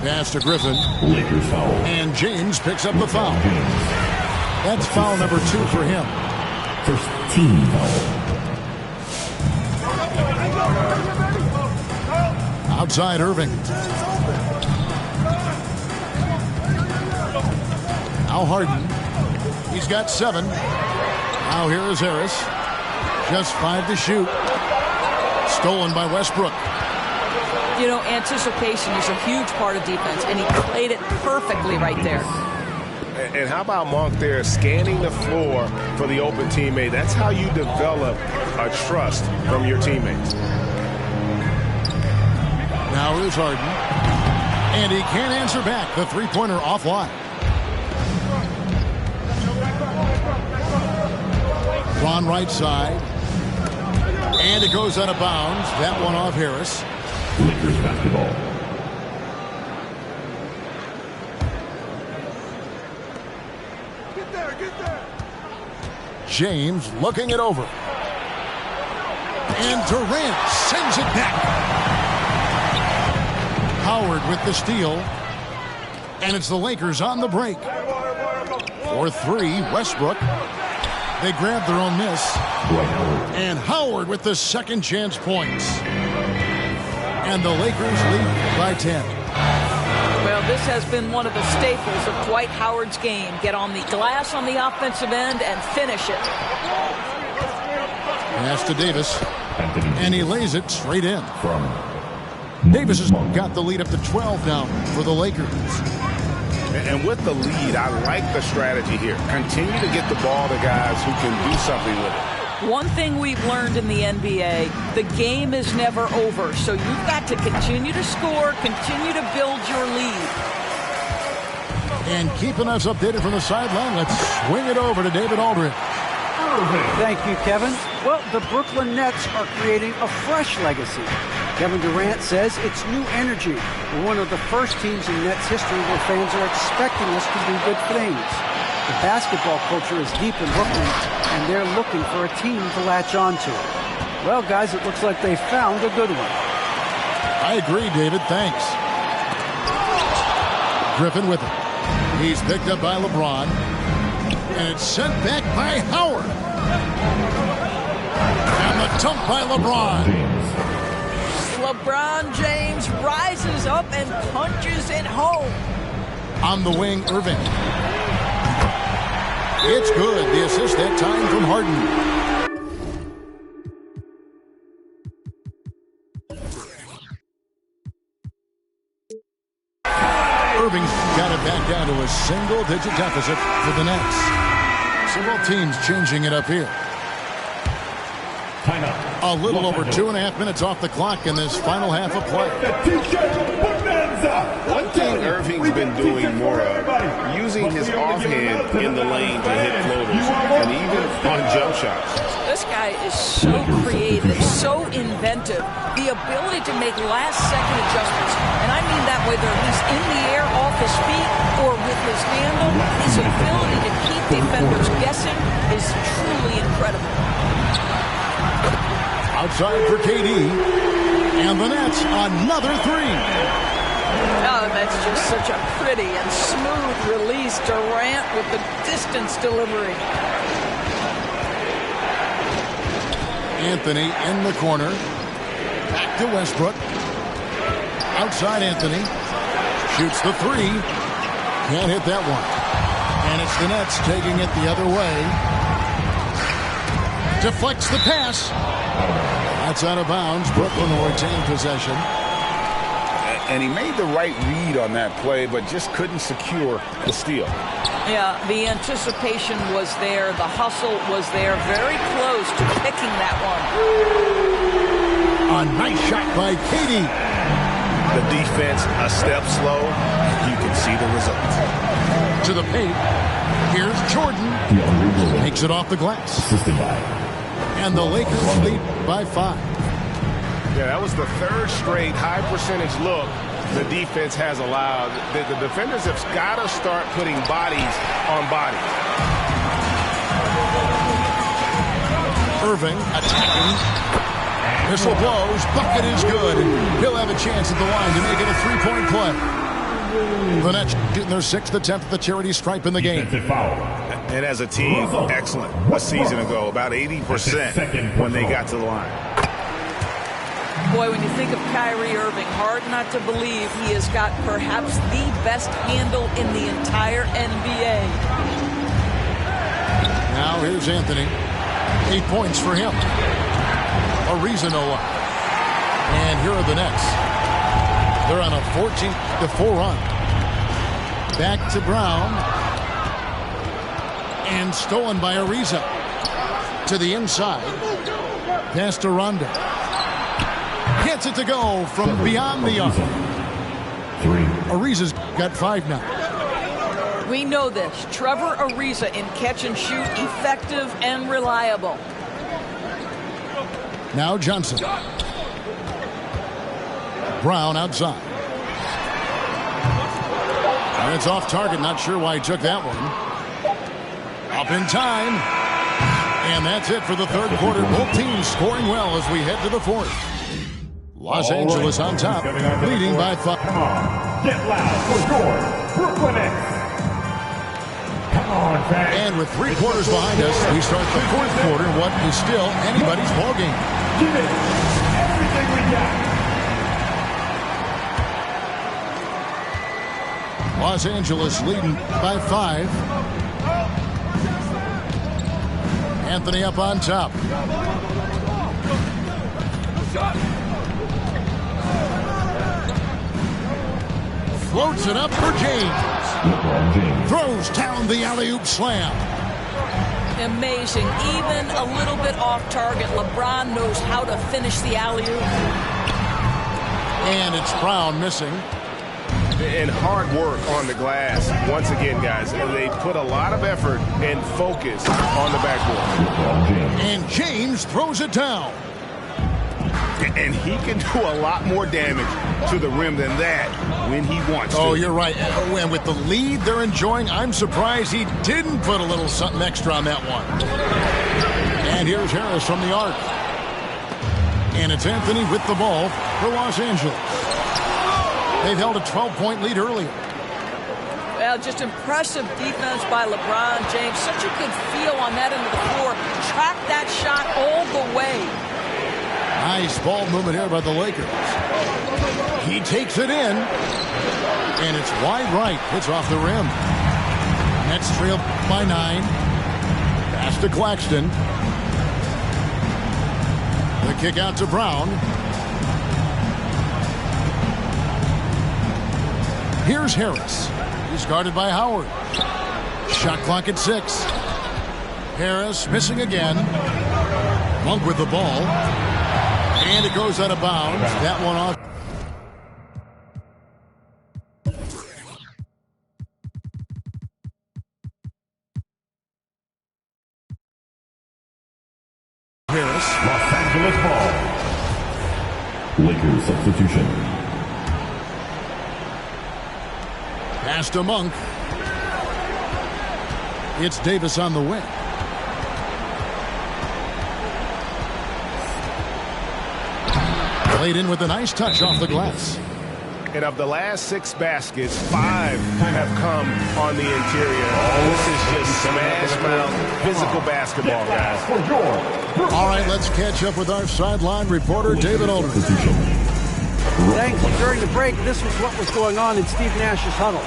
Speaker 1: Pass to Griffin.
Speaker 5: Lakers foul.
Speaker 1: And James picks up the foul. That's foul number 2 for him.
Speaker 5: First team foul.
Speaker 1: Outside Irving. Now Harden. He's got 7. Now here is Harris. Just 5 to shoot. Stolen by Westbrook.
Speaker 4: You know, anticipation is a huge part of defense, and he played it perfectly right there.
Speaker 6: And how about Monk there scanning the floor for the open teammate? That's how you develop a trust from your teammates.
Speaker 1: Now here's Harden. And he can't answer back. The three-pointer offline. Ron right side. And it goes out of bounds. That one off Harris.
Speaker 5: Lakers basketball.
Speaker 1: James looking it over. And Durant sends it back. Howard with the steal. And it's the Lakers on the break. For 3, Westbrook. They grab their own miss. And Howard with the second chance points. And the Lakers lead by 10.
Speaker 4: Well, this has been one of the staples of Dwight Howard's game. Get on the glass on the offensive end and finish it.
Speaker 1: Pass to Davis. And he lays it straight in. Davis has got the lead up to 12 now for the Lakers.
Speaker 2: And with the lead, I like the strategy here. Continue to get the ball to guys who can do something with it.
Speaker 4: One thing we've learned in the NBA, the game is never over. So you've got to continue to score, continue to build your lead.
Speaker 1: And keeping us updated from the sideline, let's swing it over to David Aldridge.
Speaker 3: Thank you, Kevin. Well, the Brooklyn Nets are creating a fresh legacy. Kevin Durant says it's new energy. We're one of the first teams in Nets history where fans are expecting us to do good things. The basketball culture is deep in Brooklyn, and they're looking for a team to latch on to. Well, guys, it looks like they found a good one.
Speaker 1: I agree, David. Thanks. Griffin with it. He's picked up by LeBron. And it's sent back by Howard. And the dunk by LeBron.
Speaker 4: LeBron James rises up and punches it home.
Speaker 1: On the wing, Irving. It's good. The assist that time from Harden. Irving's got it back down to a single-digit deficit for the Nets. Several teams changing it up here. A little over 2.5 minutes off the clock in this final half of play.
Speaker 2: One thing Irving's been doing more of, using using his offhand in the lane to hit floaters and even on jump shots.
Speaker 4: This guy is so creative, so inventive. The ability to make last-second adjustments, and I mean that whether he's in the air off his feet or with his handle, his ability to keep defenders guessing is truly incredible.
Speaker 1: Outside for KD. And the Nets, another three.
Speaker 4: Oh, that's just such a pretty and smooth release. Durant with the distance delivery.
Speaker 1: Anthony in the corner. Back to Westbrook. Outside Anthony. Shoots the three. Can't hit that one. And it's the Nets taking it the other way. Deflects the pass. That's out of bounds. Brooklyn will retain possession.
Speaker 2: And he made the right read on that play, but just couldn't secure the steal.
Speaker 4: Yeah, the anticipation was there. The hustle was there. Very close to picking that
Speaker 1: A
Speaker 4: one.
Speaker 1: nice shot by KD.
Speaker 2: The defense a step slow. You can see the result.
Speaker 1: To the paint. Here's Jordan. Takes it off the glass. And the Lakers lead by 5.
Speaker 6: Yeah, that was the third straight high percentage look the defense has allowed. The defenders have got to start putting bodies on bodies.
Speaker 1: Irving attacking. Whistle blows. Bucket is good. He'll have a chance at the line to make it a three-point play. The Nets getting their 6th attempt at the charity stripe in the game.
Speaker 2: And as a team, excellent. A season ago, about 80% when they got to the line.
Speaker 4: Boy, when you think of Kyrie Irving, hard not to believe he has got perhaps the best handle in the entire NBA.
Speaker 1: Now here's Anthony. 8 points for him. Ariza no luck. And here are the Nets. They're on a 14-4 run. Back to Brown. And stolen by Ariza. To the inside. Pass to Rondo. Gets it to go from beyond the arc. Ariza's got 5 now.
Speaker 4: We know this. Trevor Ariza in catch and shoot, effective and reliable.
Speaker 1: Now Johnson. Brown outside. And it's off target. Not sure why he took that one. Up in time. And that's it for the third quarter. Both teams scoring well as we head to the fourth. Los Angeles on top, leading by 5.
Speaker 5: Come on, get loud for score, Brooklyn Nets. Come on, fans.
Speaker 1: And with 3 quarters behind us, we start the fourth quarter, what is still anybody's ballgame.
Speaker 5: Give it everything we got.
Speaker 1: Los Angeles leading by 5. Anthony up on top. Floats it up for James. Throws down the alley-oop slam.
Speaker 4: Amazing. Even a little bit off target, LeBron knows how to finish the alley-oop.
Speaker 1: And it's Brown missing.
Speaker 6: And hard work on the glass. Once again, guys, they put a lot of effort and focus on the backboard.
Speaker 1: And James throws it down.
Speaker 2: And he can do a lot more damage to the rim than that when he wants to.
Speaker 1: Oh, you're right. And with the lead they're enjoying, I'm surprised he didn't put a little something extra on that one. And here's Harris from the arc. And it's Anthony with the ball for Los Angeles. They've held a 12-point lead earlier.
Speaker 4: Well, just impressive defense by LeBron James. Such a good feel on that end of the floor. Track that shot all the way.
Speaker 1: Nice ball movement here by the Lakers. He takes it in. And it's wide right. It's off the rim. Nets trail by 9. Pass to Claxton. The kick out to Brown. Here's Harris. He's guarded by Howard. Shot clock at 6. Harris missing again. Monk with the ball. And it goes out of bounds. That one off.
Speaker 5: Lakers substitution.
Speaker 1: Pass to Monk. It's Davis on the wing. Played in with a nice touch off the glass.
Speaker 6: And of the last 6 baskets, 5 have come on the interior. This is just smash mouth physical basketball, guys.
Speaker 1: All right, let's catch up with our sideline reporter, David Aldridge.
Speaker 3: Thanks. During the break, this was what was going on in Steve Nash's huddle.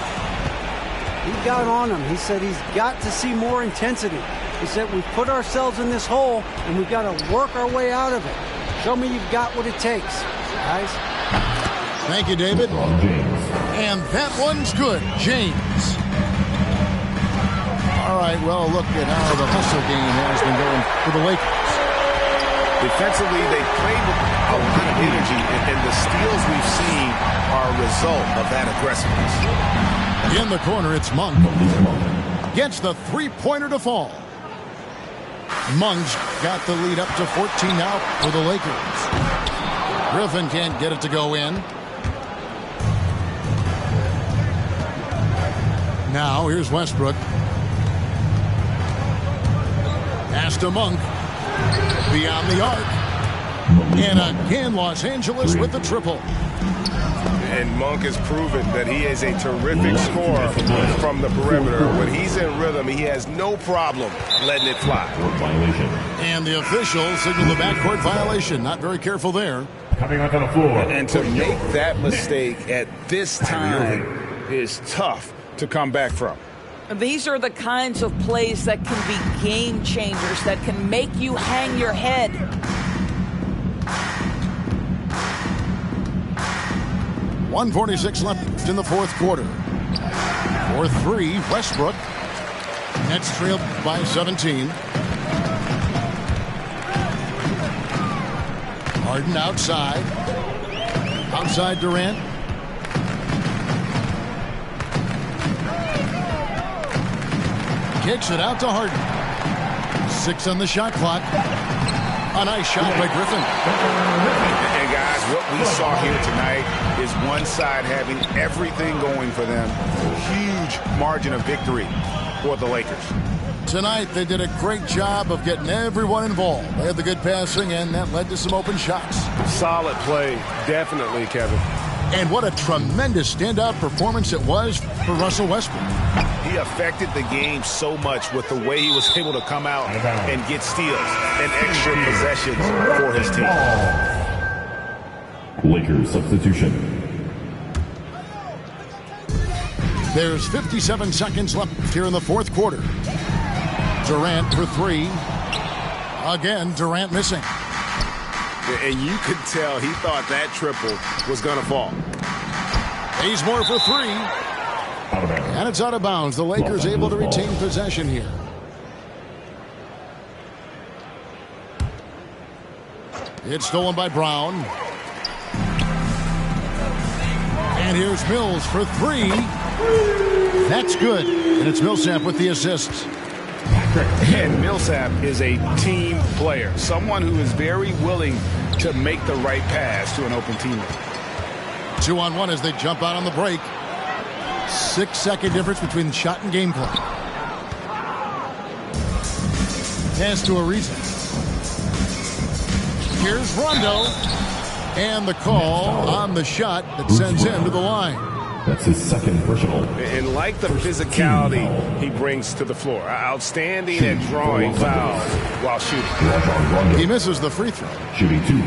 Speaker 3: He got on him. He said he's got to see more intensity. He said we've put ourselves in this hole, and we've got to work our way out of it. Show me you've got what it takes, guys.
Speaker 1: Thank you, David. And that one's good, James. All right, well, look at how the hustle game has been going for the Lakers.
Speaker 2: Defensively, they played with a lot of energy, and the steals we've seen are a result of that aggressiveness.
Speaker 1: In the corner, it's Monk. Gets the three-pointer to fall. Monk's got the lead up to 14 now for the Lakers. Griffin can't get it to go in. Now, here's Westbrook. Pass to Monk. Beyond the arc. And again, Los Angeles with the triple.
Speaker 6: And Monk has proven that he is a terrific scorer from the perimeter. When he's in rhythm, he has no problem letting it fly.
Speaker 1: And the officials signal the backcourt violation. Not very careful there.
Speaker 5: Coming onto the floor.
Speaker 2: And to make that mistake at this time is tough to come back from.
Speaker 4: These are the kinds of plays that can be game changers, that can make you hang your head.
Speaker 1: .146 left in the fourth quarter. 4-3, Westbrook. Nets trailed by 17. Harden outside. Outside Durant. Kicks it out to Harden. 6 on the shot clock. A nice shot by Griffin.
Speaker 2: And guys, what we saw here tonight is one side having everything going for them. Huge margin of victory for the Lakers.
Speaker 1: Tonight, they did a great job of getting everyone involved. They had the good passing, and that led to some open shots.
Speaker 6: Solid play, definitely, Kevin.
Speaker 1: And what a tremendous standout performance it was for Russell Westbrook.
Speaker 2: He affected the game so much with the way he was able to come out and get steals and extra possessions for his team.
Speaker 5: Lakers substitution.
Speaker 1: There's 57 seconds left here in the fourth quarter. Durant for 3. Again, Durant missing.
Speaker 2: And you could tell he thought that triple was going to fall.
Speaker 1: Bazemore for 3. And it's out of bounds. The Lakers able to retain possession here. It's stolen by Brown. And here's Mills for 3. That's good. And it's Millsap with the assists.
Speaker 2: And Millsap is a team player, someone who is very willing to make the right pass to an open teammate.
Speaker 1: 2-on-1 as they jump out on the break. 6-second difference between shot and game clock. Pass to Ariza. Here's Rondo. And the call on the shot that sends him to the line.
Speaker 5: That's his second personal.
Speaker 6: And like the physicality he brings to the floor, outstanding at drawing fouls while shooting.
Speaker 1: He misses the free throw.
Speaker 5: Shooting 2.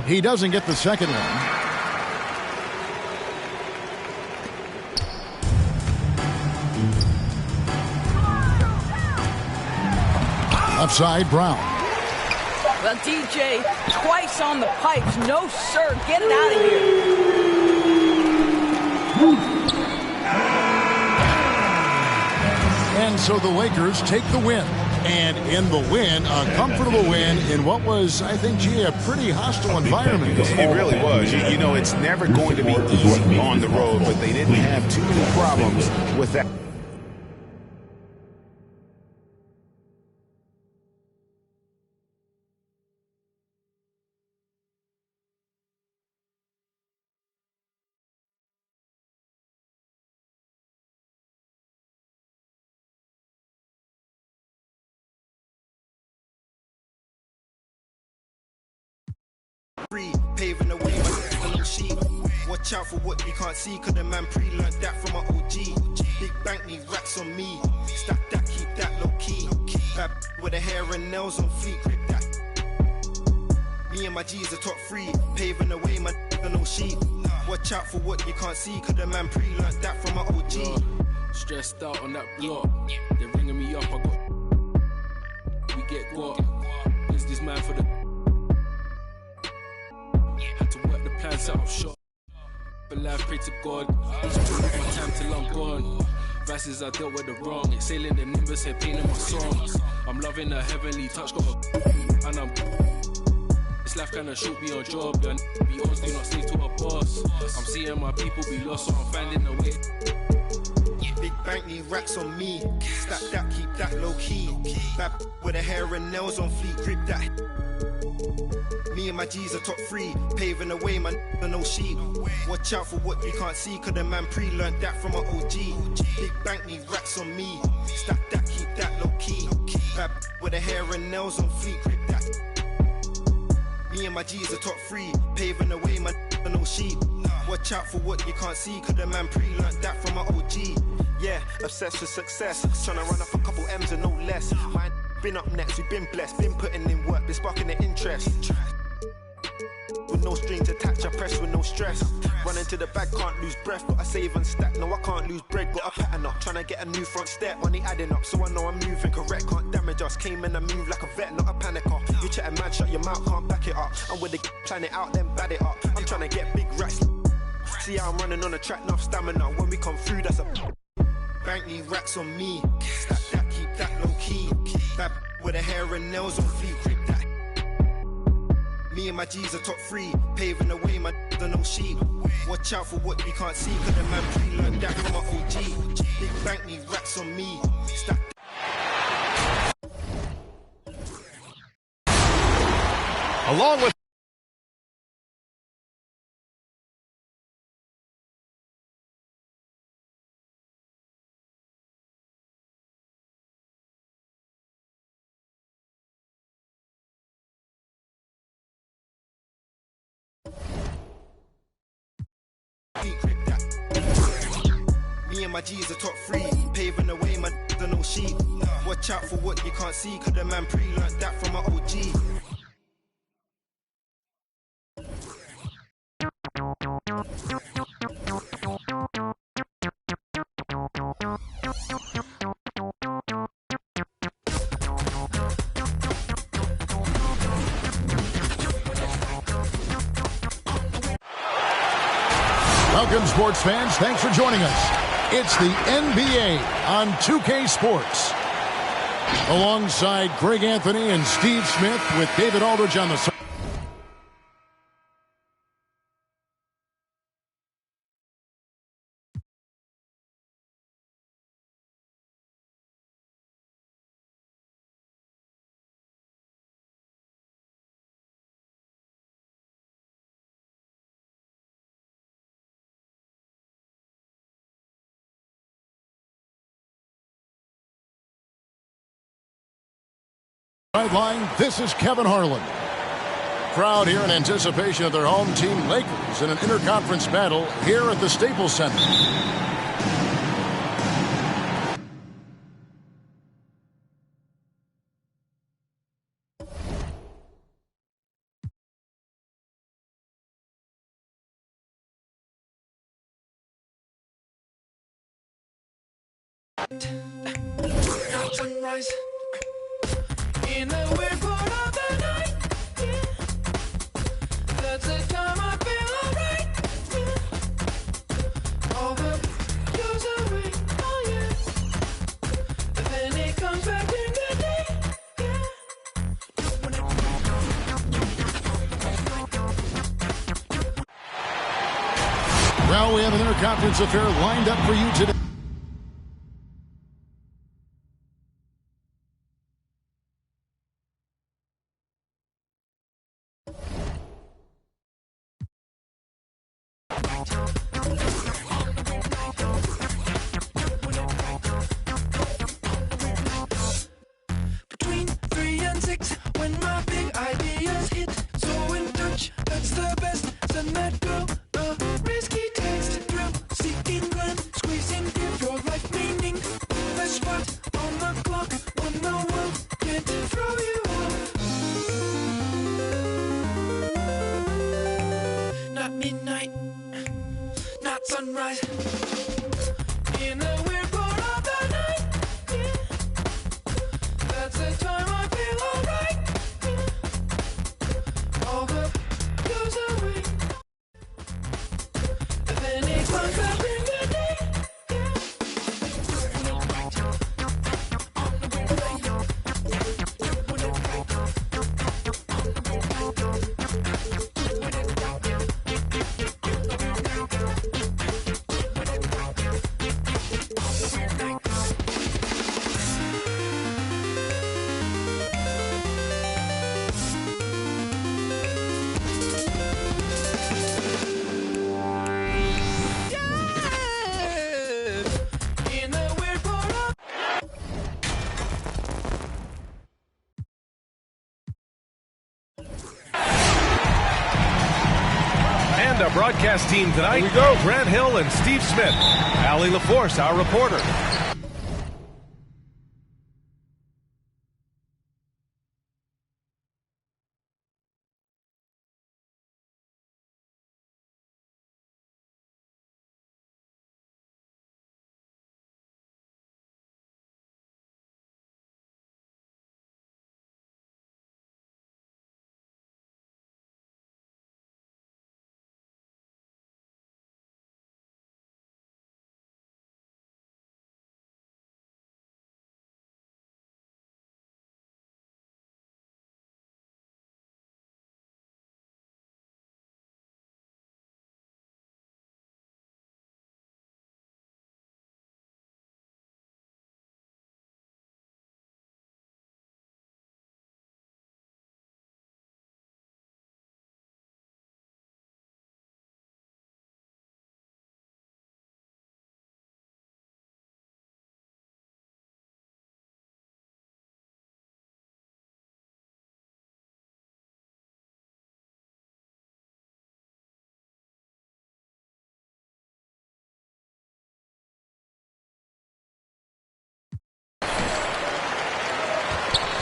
Speaker 1: He doesn't get the second one. Upside Brown.
Speaker 4: Well, DJ, twice on the pipes. No, sir. Get it out of here.
Speaker 1: And so the Lakers take the win. And in the win, a comfortable win in what was, I think, a pretty hostile environment.
Speaker 2: It really was. You know, it's never going to be easy on the road, but they didn't have too many problems with that.
Speaker 8: free, paving the way, man, no sheep. Watch out for what you can't see, cause the man pre-learned that from an OG. Big bank need racks on me, stack that, keep that low key. Bad with the hair and nails on fleek, grip that. Me and my G's are top three, paving the way, man, no sheep. Watch out for what you can't see, cause the man pre-learned that from an OG.
Speaker 7: Stressed out on that block. They're ringing me up. We get what? Is this man for the? Had to work the plan, set up shop. But life, pray to God. Spend my time till I'm gone. Verses I dealt with the wrong. Exhaling the nimbus, head pain in my songs. I'm loving a heavenly touch, got a and I'm. This life kinda shoot me on job, yeah. Be honest, do not stay to a boss. I'm seeing my people be lost, so I'm finding a way.
Speaker 8: Big bank need racks on me, stack that, keep that low key. Bad with the hair and nails on fleek, grip that. Me and my G's are top three, paving the way, man, no sheep. Watch out for what you can't see, cause the man pre-learned that from an OG. Big bank need racks on me, stack that, keep that low key. Bad with the hair and nails on fleek, grip that. Me and my G's are top three, paving the way, man, no sheep. Watch out for what you can't see, cause the man pre-learned that from an OG. Yeah, obsessed with success, tryna run up a couple M's and no less. Mine been up next, we've been blessed, been putting in work, been sparking the interest. With no strings attached, I press with no stress. Running to the bag, can't lose breath, gotta save and stack. No, I can't lose bread, got a pattern up. Tryna get a new front step, money adding up, so I know I'm moving correct. Can't damage us, came in and move like a vet, not a panicker. You chatting mad, shut your mouth, can't back it up. I'm with the plan it out, then bad it up. I'm tryna get big racks. See how I'm running on the track, enough stamina. When we come through, that's a bank need racks on me. Stack that, keep that low key. Bad with the hair and nails on fleek, grip that. Me and my G's are top three, paving the way, man, no sheep. Watch out for what you can't see, cause the man pre-learned that from an OG. Big bank need racks on me. Stack.
Speaker 1: Along with
Speaker 8: Me and my G's are top three, paving the way, man, no sheep. Watch out for what you can't see, cause the man pre-learned that from an OG.
Speaker 1: Welcome, sports fans. Thanks for joining us. It's the NBA on 2K Sports. Alongside Greg Anthony and Steve Smith with David Aldridge on the side. Sideline, this is Kevin Harlan. Crowd here in anticipation of their home team Lakers in an interconference battle here at the Staples Center.
Speaker 7: Sunrise in the weird part of the night, yeah. That's the time I feel alright, yeah. All the goes away, oh yeah. But then it comes back in the day, yeah.
Speaker 1: Well, we have an interconference affair lined up for you today.
Speaker 7: Between 3 and 6, when my big ideas hit, so in touch, that's
Speaker 9: our broadcast team tonight. Here we go. Grant Hill and Steve Smith. Allie LaForce, our reporter.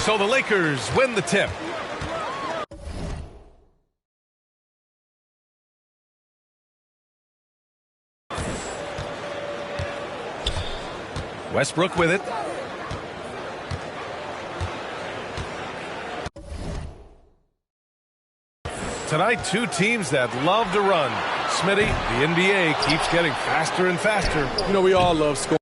Speaker 9: So the Lakers win the tip. Westbrook with it. Tonight, two teams that love to run. Smitty, the NBA keeps getting faster and faster.
Speaker 10: You know, we all love scoring.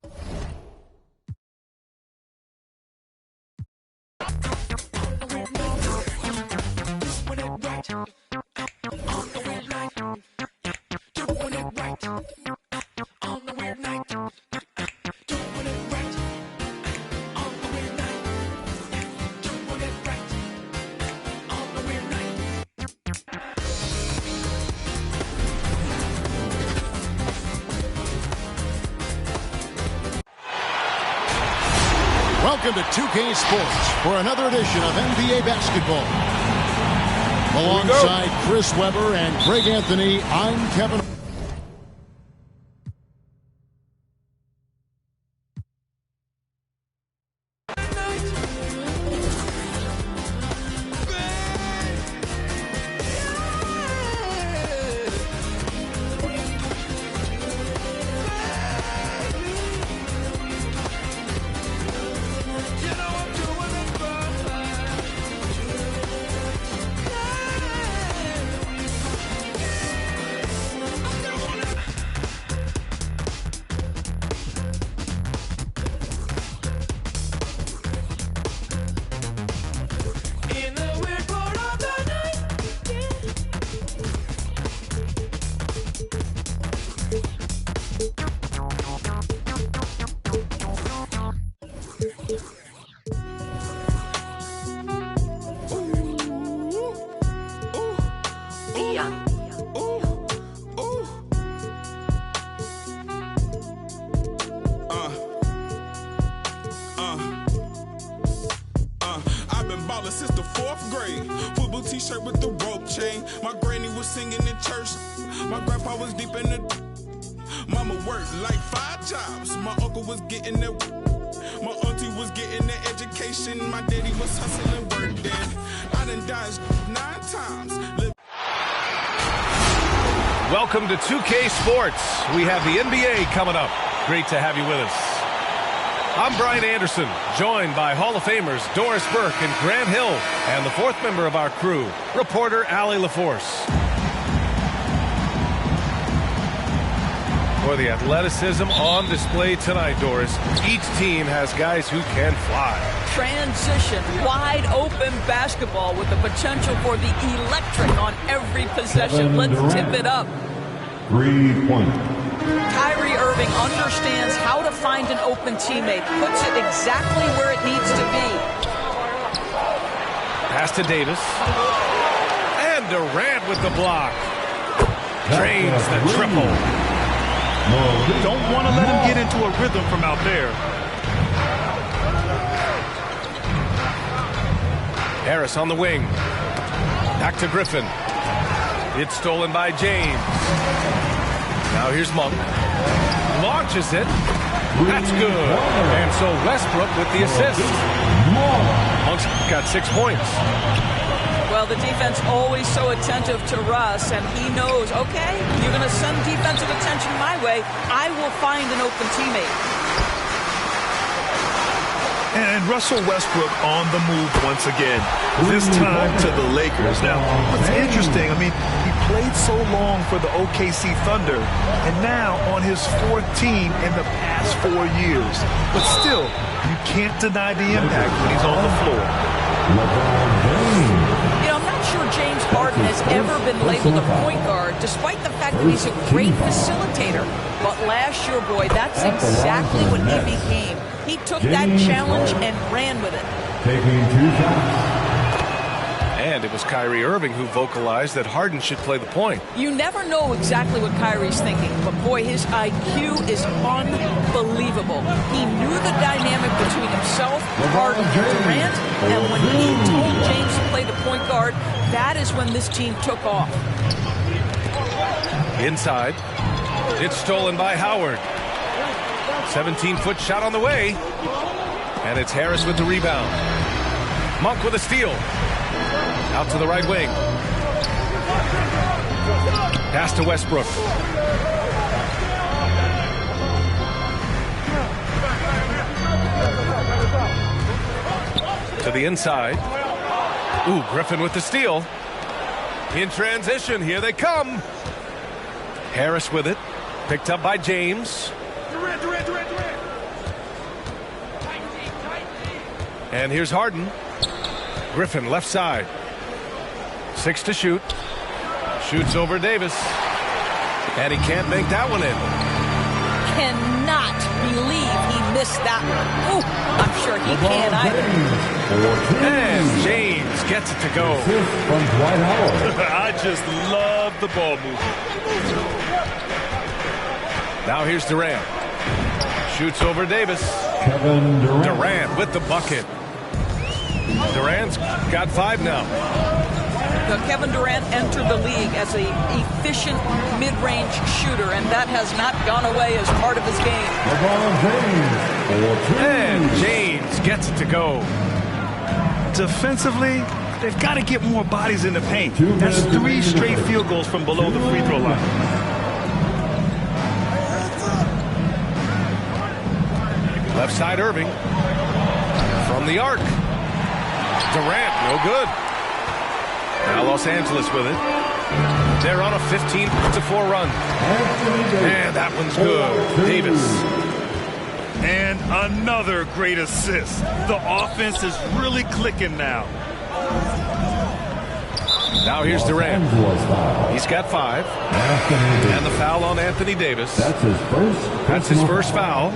Speaker 1: Welcome to 2K Sports for another edition of NBA basketball. Alongside Chris Webber and Greg Anthony, I'm Kevin.
Speaker 11: I've been ballin' since the 4th grade. Football t-shirt with the rope chain. My granny was singing in church. My grandpa was deep in the. Mama worked like 5 jobs. My uncle was getting that. My auntie was getting that education. My daddy was hustling work then. I done dodged 9 times.
Speaker 9: Welcome to 2K Sports. We have the NBA coming up. Great to have you with us. I'm Brian Anderson, joined by Hall of Famers Doris Burke and Grant Hill, and the 4th member of our crew, reporter Allie LaForce. For the athleticism on display tonight, Doris, each team has guys who can fly.
Speaker 4: Transition, wide open basketball with the potential for the electric on every possession. Let's tip it up.
Speaker 5: 3-point.
Speaker 4: Kyrie Irving understands how to find an open teammate, puts it exactly where it needs to be.
Speaker 9: Pass to Davis. And Durant with the block. Drains the triple.
Speaker 12: Don't want to let him get into a rhythm from out there.
Speaker 9: Harris on the wing. Back to Griffin. It's stolen by James. Now here's Monk. Launches it. That's good. And so Westbrook with the assist. Monk's got 6 points.
Speaker 4: Well, the defense always so attentive to Russ, and he knows, okay, you're going to send defensive attention my way. I will find an open teammate.
Speaker 12: And Russell Westbrook on the move once again, this time to the Lakers. Now, what's interesting, I mean, he played so long for the OKC Thunder, and now on his 4th team in the past 4 years. But still, you can't deny the impact when he's on the floor.
Speaker 4: You know, I'm not sure James Harden has ever been labeled a point guard, despite the fact that he's a great facilitator. But last year, boy, that's exactly what he became. He took that challenge and ran with it.
Speaker 5: Taking 2 shots.
Speaker 9: And it was Kyrie Irving who vocalized that Harden should play the point.
Speaker 4: You never know exactly what Kyrie's thinking, but boy, his IQ is unbelievable. He knew the dynamic between himself, Harden, and Durant, and when he told James to play the point guard, that is when this team took off.
Speaker 9: Inside. It's stolen by Howard. 17-foot shot on the way. And it's Harris with the rebound. Monk with a steal. Out to the right wing. Pass to Westbrook. To the inside. Ooh, Griffin with the steal. In transition, here they come. Harris with it. Picked up by James. And here's Harden. Griffin left side. 6 to shoot. Shoots over Davis. And he can't make that one in.
Speaker 4: Cannot believe he missed that one. Ooh, I'm sure he can't either.
Speaker 9: And James gets it to go.
Speaker 12: I just love the ball movement.
Speaker 9: Now here's Durant. Shoots over Davis.
Speaker 5: Kevin Durant.
Speaker 9: Durant with the bucket. Durant's got 5 now.
Speaker 4: Kevin Durant entered the league as an efficient mid-range shooter, and that has not gone away as part of his game.
Speaker 9: And James gets it to go.
Speaker 12: Defensively, they've got to get more bodies in the paint. That's 3 straight field goals from below the free throw line.
Speaker 9: Left side Irving. From the arc. Durant, no good. Now Los Angeles with it. They're on a 15-4 run. And that one's good. Davis.
Speaker 12: And another great assist. The offense is really clicking now.
Speaker 9: Now here's Durant. He's got 5. And the foul on Anthony Davis.
Speaker 5: That's his first
Speaker 9: foul.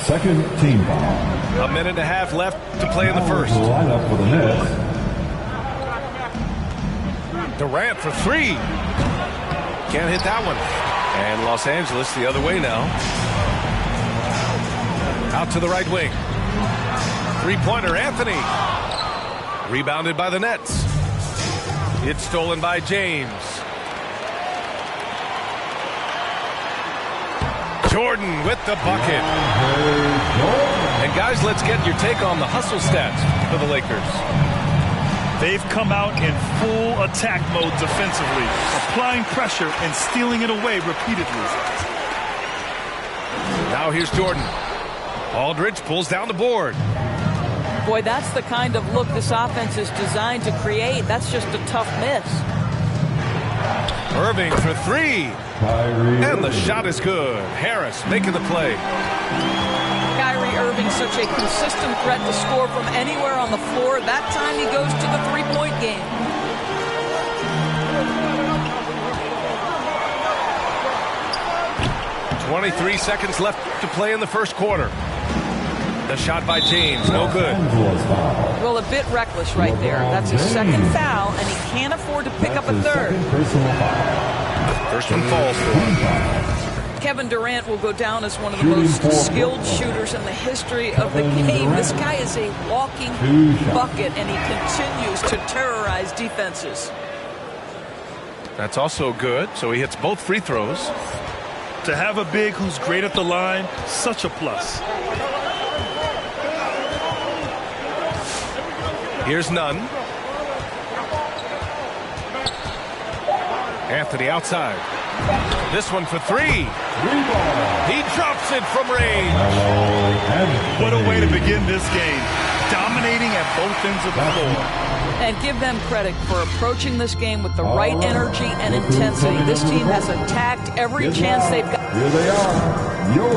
Speaker 5: Second team foul.
Speaker 9: 1.5 minutes left to play in the first.
Speaker 5: Lineup for the Nets.
Speaker 9: Durant for 3. Can't hit that one. And Los Angeles the other way now. Out to the right wing. 3-pointer, Anthony. Rebounded by the Nets. It's stolen by James. Jordan with the bucket. And guys, let's get your take on the hustle stats for the Lakers.
Speaker 12: They've come out in full attack mode defensively, applying pressure and stealing it away repeatedly.
Speaker 9: Now here's Jordan. Aldridge pulls down the board.
Speaker 4: Boy, that's the kind of look this offense is designed to create. That's just a tough miss.
Speaker 9: Irving for 3. And the shot is good. Harris making the play.
Speaker 4: Kyrie Irving, such a consistent threat to score from anywhere on the floor. That time he goes to the 3-point game.
Speaker 9: .23 seconds left to play in the first quarter. The shot by James, no good.
Speaker 4: Well, a bit reckless right there. That's his second foul, and he can't afford to pick up a third.
Speaker 9: First one falls for him.
Speaker 4: Kevin Durant will go down as one of the most skilled shooters in the history of the game. This guy is a walking bucket, and he continues to terrorize defenses.
Speaker 9: That's also good. So he hits both free throws.
Speaker 12: To have a big who's great at the line, such a plus.
Speaker 9: Here's Nunn. Anthony outside. This one for three. He drops it from range.
Speaker 12: What a way to begin this game. Dominating at both ends of the floor.
Speaker 4: And give them credit for approaching this game with the right energy and intensity. This team has attacked every chance they've got.
Speaker 5: Here they are, your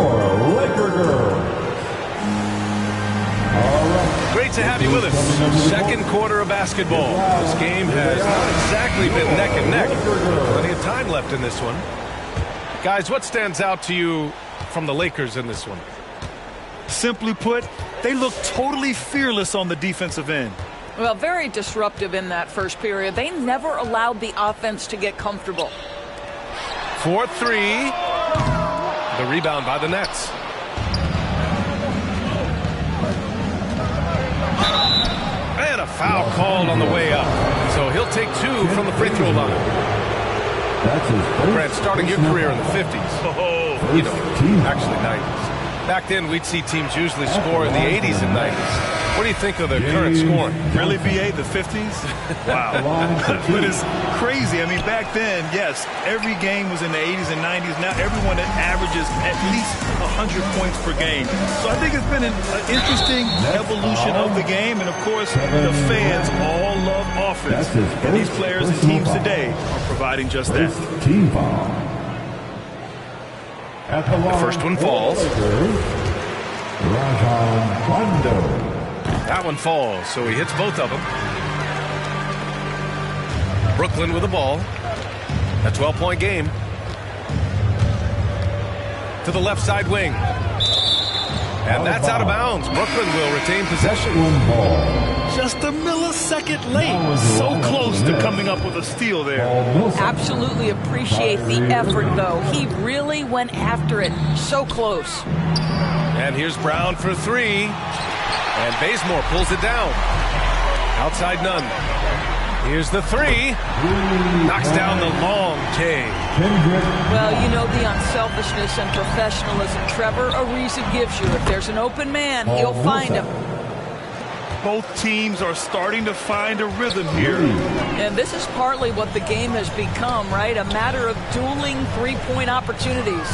Speaker 5: Laker girls.
Speaker 9: Great to have you with us. Second quarter of basketball. This game has not exactly been neck and neck. Plenty of time left in this one. Guys, what stands out to you from the Lakers in this one?
Speaker 12: Simply put, they look totally fearless on the defensive end.
Speaker 4: Well, very disruptive in that first period. They never allowed the offense to get comfortable.
Speaker 9: 4-3. The rebound by the Nets. And a foul called on the way up. So he'll take two from the free throw line. Brad, starting your career in the 50s. You know, actually 90s. Back then, we'd see teams usually score in the 80s and 90s. What do you think of the current scoring?
Speaker 12: Really, BA, the 50s? Wow. But it's crazy. I mean, back then, yes, every game was in the 80s and 90s. Now everyone averages at least 100 points per game. So I think it's been an interesting evolution of the game. And, of course, the fans all love offense. And these players and teams today are providing just that.
Speaker 5: Team foul.
Speaker 9: The first one falls. That one falls, so he hits both of them. Brooklyn with the ball. A 12-point game. To the left side wing. And that's out of bounds. Brooklyn will retain possession.
Speaker 12: Just a millisecond late. So close to coming up with a steal there.
Speaker 4: Absolutely appreciate the effort, though. He really went after it. So close.
Speaker 9: And here's Brown for three. And Bazemore pulls it down. Outside Nunn. Here's the three. Knocks down the long K.
Speaker 4: Well, you know the unselfishness and professionalism Trevor Ariza gives you. If there's an open man, he'll find him.
Speaker 12: Both teams are starting to find a rhythm here.
Speaker 4: And this is partly what the game has become, right? A matter of dueling three-point opportunities.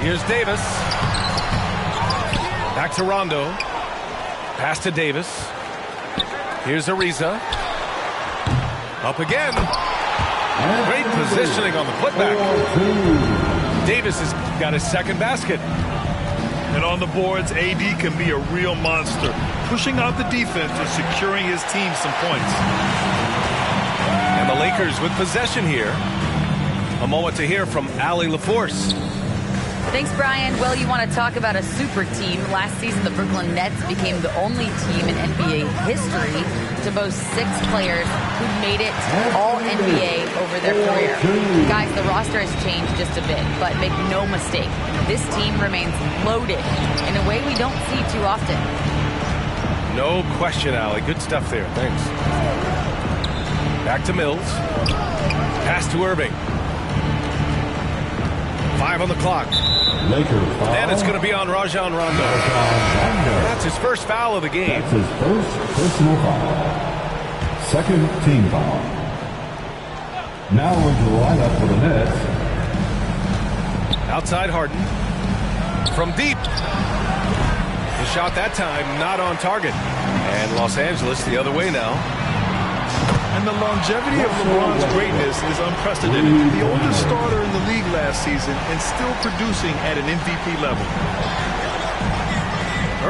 Speaker 9: Here's Davis. Back to Rondo. Pass to Davis. Here's Ariza. Up again. Great positioning on the putback. Davis has got his second basket.
Speaker 12: And on the boards, AD can be a real monster, pushing out the defense and securing his team some points.
Speaker 9: And the Lakers with possession here. A moment to hear from Allie LaForce.
Speaker 10: Thanks, Brian. Well, you want to talk about a super team. Last season, the Brooklyn Nets became the only team in NBA history to boast 6 players who made it all NBA over their career. Guys, the roster has changed just a bit, but make no mistake, this team remains loaded in a way we don't see too often.
Speaker 9: No question, Allie. Good stuff there. Thanks. Back to Mills. Pass to Irving. 5 on the clock. And it's going to be on Rajon Rondo. That's his first foul of the game.
Speaker 5: That's his first personal foul. Second team foul. Now into the lineup for the Nets.
Speaker 9: Outside Harden. From deep. The shot that time not on target. And Los Angeles the other way now.
Speaker 12: And the longevity of LeBron's greatness is unprecedented. The oldest starter in the league last season and still producing at an MVP level.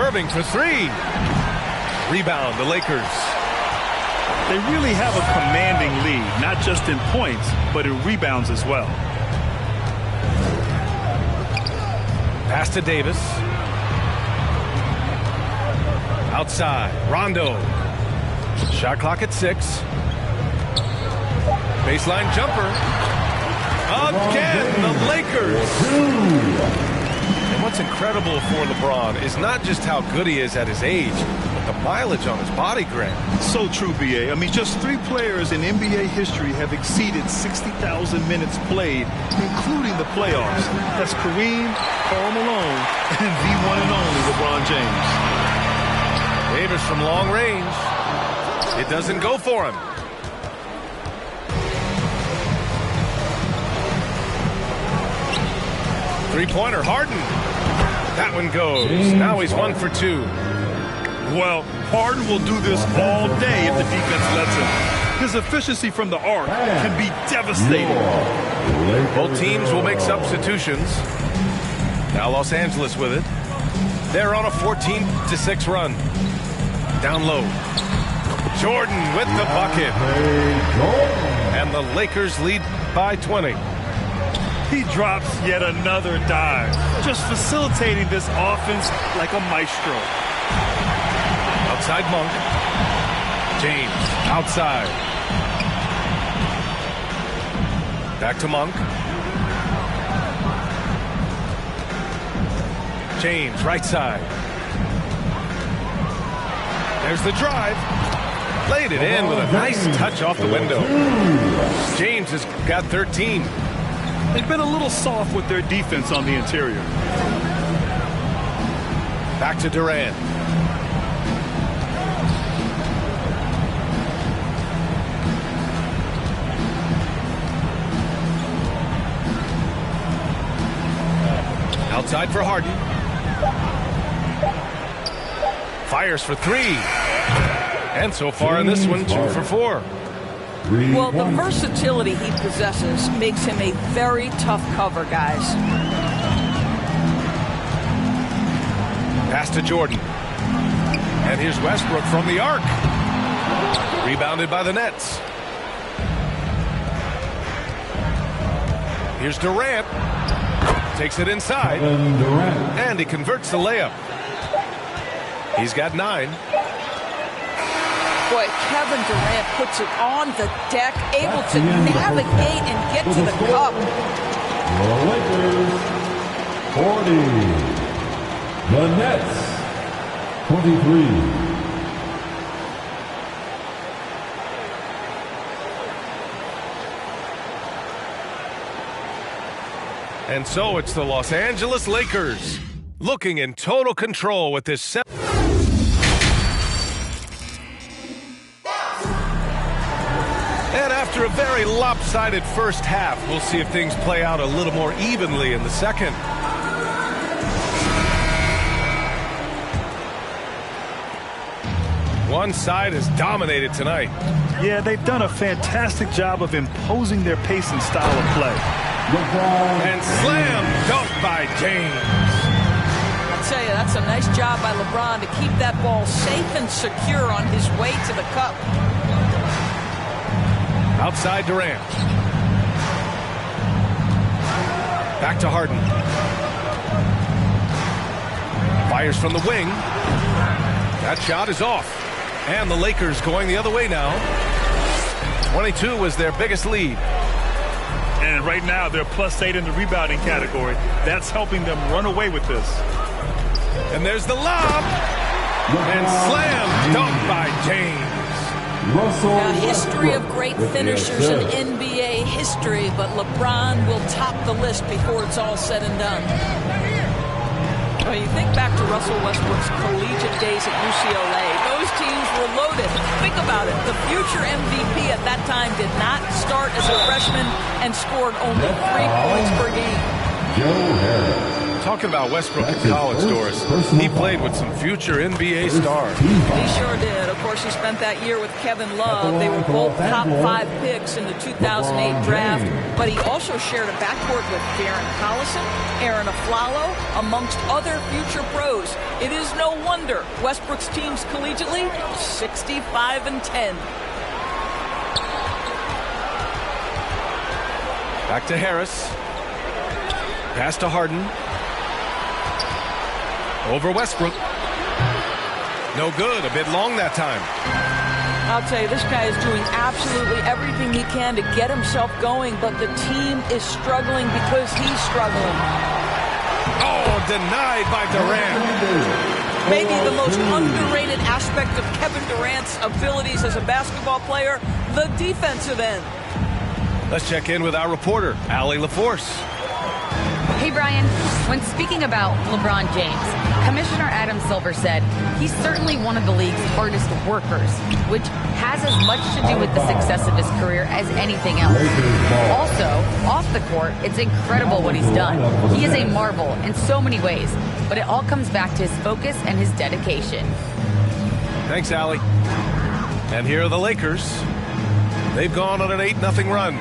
Speaker 9: Irving for three. Rebound, the Lakers.
Speaker 12: They really have a commanding lead, not just in points, but in rebounds as well.
Speaker 9: Pass to Davis. Outside, Rondo. Shot clock at 6. Baseline jumper. Again, the Lakers. And what what's incredible for LeBron is not just how good he is at his age, but the mileage on his body, Grant.
Speaker 12: So true, B.A. I mean, just 3 players in NBA history have exceeded 60,000 minutes played, including the playoffs. That's Kareem, Karl Malone, and the one and only LeBron James.
Speaker 9: Davis from long range. It doesn't go for him. Three-pointer, Harden. That one goes. Now he's 1 for 2.
Speaker 12: Well, Harden will do this all day if the defense lets him. His efficiency from the arc can be devastating.
Speaker 9: Both teams will make substitutions. Now Los Angeles with it. They're on a 14-6 run. Down low. Jordan with the bucket. And the Lakers lead by 20.
Speaker 12: He drops yet another dive, just facilitating this offense like a maestro.
Speaker 9: Outside Monk. James outside. Back to Monk. James right side. There's the drive. Laid it in with a nice touch off the window. James has got 13.
Speaker 12: They've been a little soft with their defense on the interior.
Speaker 9: Back to Durant. Outside for Harden. Fires for 3. And so far in this one, 2 for 4.
Speaker 4: Well, the versatility he possesses makes him a very tough cover, guys.
Speaker 9: Pass to Jordan. And here's Westbrook from the arc. Rebounded by the Nets. Here's Durant. Takes it inside. And he converts the layup. He's got 9.
Speaker 4: Boy, Kevin Durant puts it on the deck, able to navigate and get to the cup.
Speaker 5: The Lakers, 40. The Nets, 23.
Speaker 9: And so it's the Los Angeles Lakers looking in total control with this And after a very lopsided first half, we'll see if things play out a little more evenly in the second. One side has dominated tonight.
Speaker 12: Yeah, they've done a fantastic job of imposing their pace and style of play.
Speaker 9: And slam dunk by James.
Speaker 4: I'll tell you, that's a nice job by LeBron to keep that ball safe and secure on his way to the cup.
Speaker 9: Outside Durant. Back to Harden. Fires from the wing. That shot is off. And the Lakers going the other way now. 22 was their biggest lead.
Speaker 12: And right now they're +8 in the rebounding category. That's helping them run away with this.
Speaker 9: And there's the lob. And slam dunk by James.
Speaker 4: Now, history of great finishers in NBA history, but LeBron will top the list before it's all said and done. Well, you think back to Russell Westbrook's collegiate days at UCLA. Those teams were loaded. Think about it. The future MVP at that time did not start as a freshman and scored only 3 points per game.
Speaker 5: Joe Harris.
Speaker 9: Talking about Westbrook in college, Doris, he played with some future NBA stars.
Speaker 4: He sure did. Of course, he spent that year with Kevin Love. They were both top 5 picks in the 2008 draft, but he also shared a backcourt with Darren Collison, Aaron Aflalo, amongst other future pros. It is no wonder Westbrook's teams collegiately 65-10.
Speaker 9: Back to Harris. Pass to Harden. Over Westbrook. No good. A bit long that time.
Speaker 4: I'll tell you, this guy is doing absolutely everything he can to get himself going, but the team is struggling because he's struggling.
Speaker 9: Oh, denied by Durant.
Speaker 4: Maybe the most underrated aspect of Kevin Durant's abilities as a basketball player, the defensive end.
Speaker 9: Let's check in with our reporter, Allie LaForce.
Speaker 10: Hey, Brian. When speaking about LeBron James, Commissioner Adam Silver said he's certainly one of the league's hardest workers, which has as much to do with the success of his career as anything else. Also, off the court, it's incredible what he's done. He is a marvel in so many ways, but it all comes back to his focus and his dedication.
Speaker 9: Thanks, Allie. And here are the Lakers. They've gone on an 8-0 run.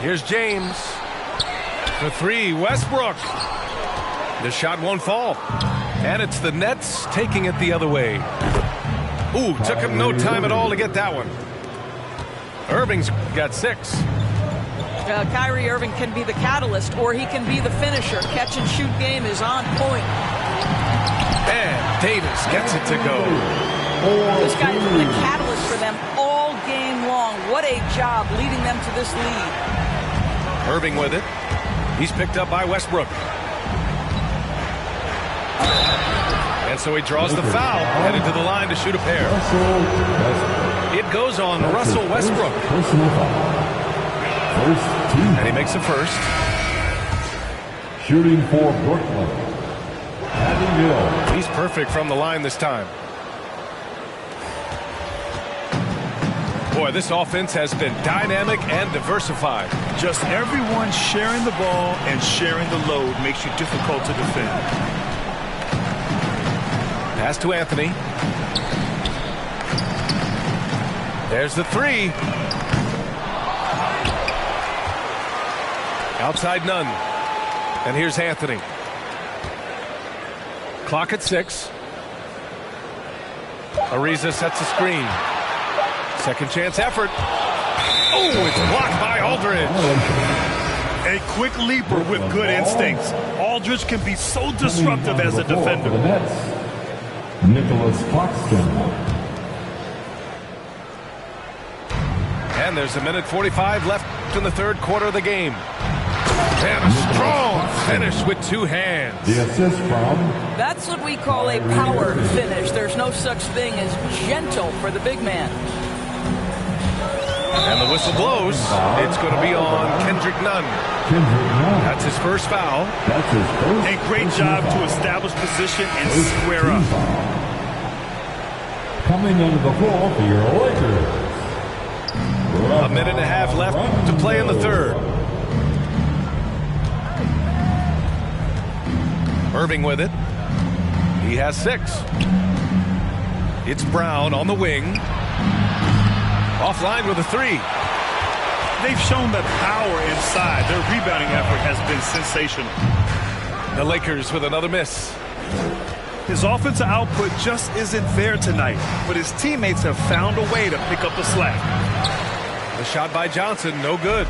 Speaker 9: Here's James. For three, Westbrook. The shot won't fall. And it's the Nets taking it the other way. Ooh, took him no time at all to get that one. Irving's got 6.
Speaker 4: Kyrie Irving can be the catalyst, or he can be the finisher. Catch and shoot game is on point.
Speaker 9: And Davis gets it to go.
Speaker 4: This guy has been the catalyst for them all game long. What a job leading them to this lead.
Speaker 9: Irving with it. He's picked up by Westbrook. And so he draws the foul, headed to the line to shoot a pair. It goes on Russell Westbrook. And he makes the first.
Speaker 5: Shooting for Brooklyn.
Speaker 9: He's perfect from the line this time. Boy, this offense has been dynamic and diversified.
Speaker 12: Just everyone sharing the ball and sharing the load makes you difficult to defend.
Speaker 9: Pass to Anthony. There's the three. Outside none. And here's Anthony. Clock at 6. Ariza sets the screen. Second chance effort. Oh, it's blocked by Aldridge.
Speaker 12: A quick leaper with good instincts. Aldridge can be so disruptive as a defender.
Speaker 5: Nicholas Claxton.
Speaker 9: And there's 1:45 left in the third quarter of the game. And a strong finish with 2 hands.
Speaker 5: The assist from...
Speaker 4: That's what we call a power finish. There's no such thing as gentle for the big man.
Speaker 9: And the whistle blows. It's going to be on Kendrick Nunn. That's his first foul.
Speaker 12: A great job to establish position and square up.
Speaker 5: Coming into the floor for your Lakers.
Speaker 9: 1.5 minutes left to play in the third. Irving with it. He has 6. It's Brown on the wing. Offline with a 3.
Speaker 12: They've shown that power inside. Their rebounding effort has been sensational.
Speaker 9: The Lakers with another miss.
Speaker 12: His offensive output just isn't there tonight, but his teammates have found a way to pick up the slack.
Speaker 9: The shot by Johnson, no good.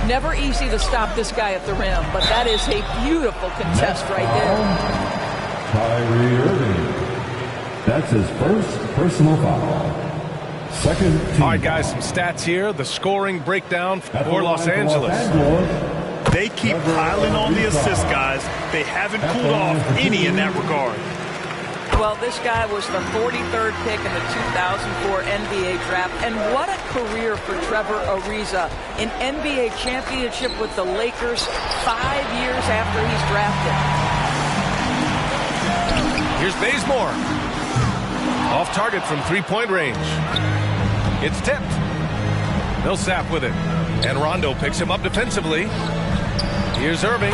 Speaker 4: Never easy to stop this guy at the rim, but that is a beautiful contest right there.
Speaker 5: Kyrie Irving. That's his first personal foul. Second team.
Speaker 9: All right, guys, some stats here. The scoring breakdown for Los Angeles.
Speaker 12: They keep piling on the assist, guys. They haven't cooled off any in that regard.
Speaker 4: Well, this guy was the 43rd pick in the 2004 NBA draft. And what a career for Trevor Ariza. An NBA championship with the Lakers 5 years after he's drafted.
Speaker 9: Here's Bazemore. Off target from three-point range. It's tipped. Millsap with it. And Rondo picks him up defensively. Here's Irving.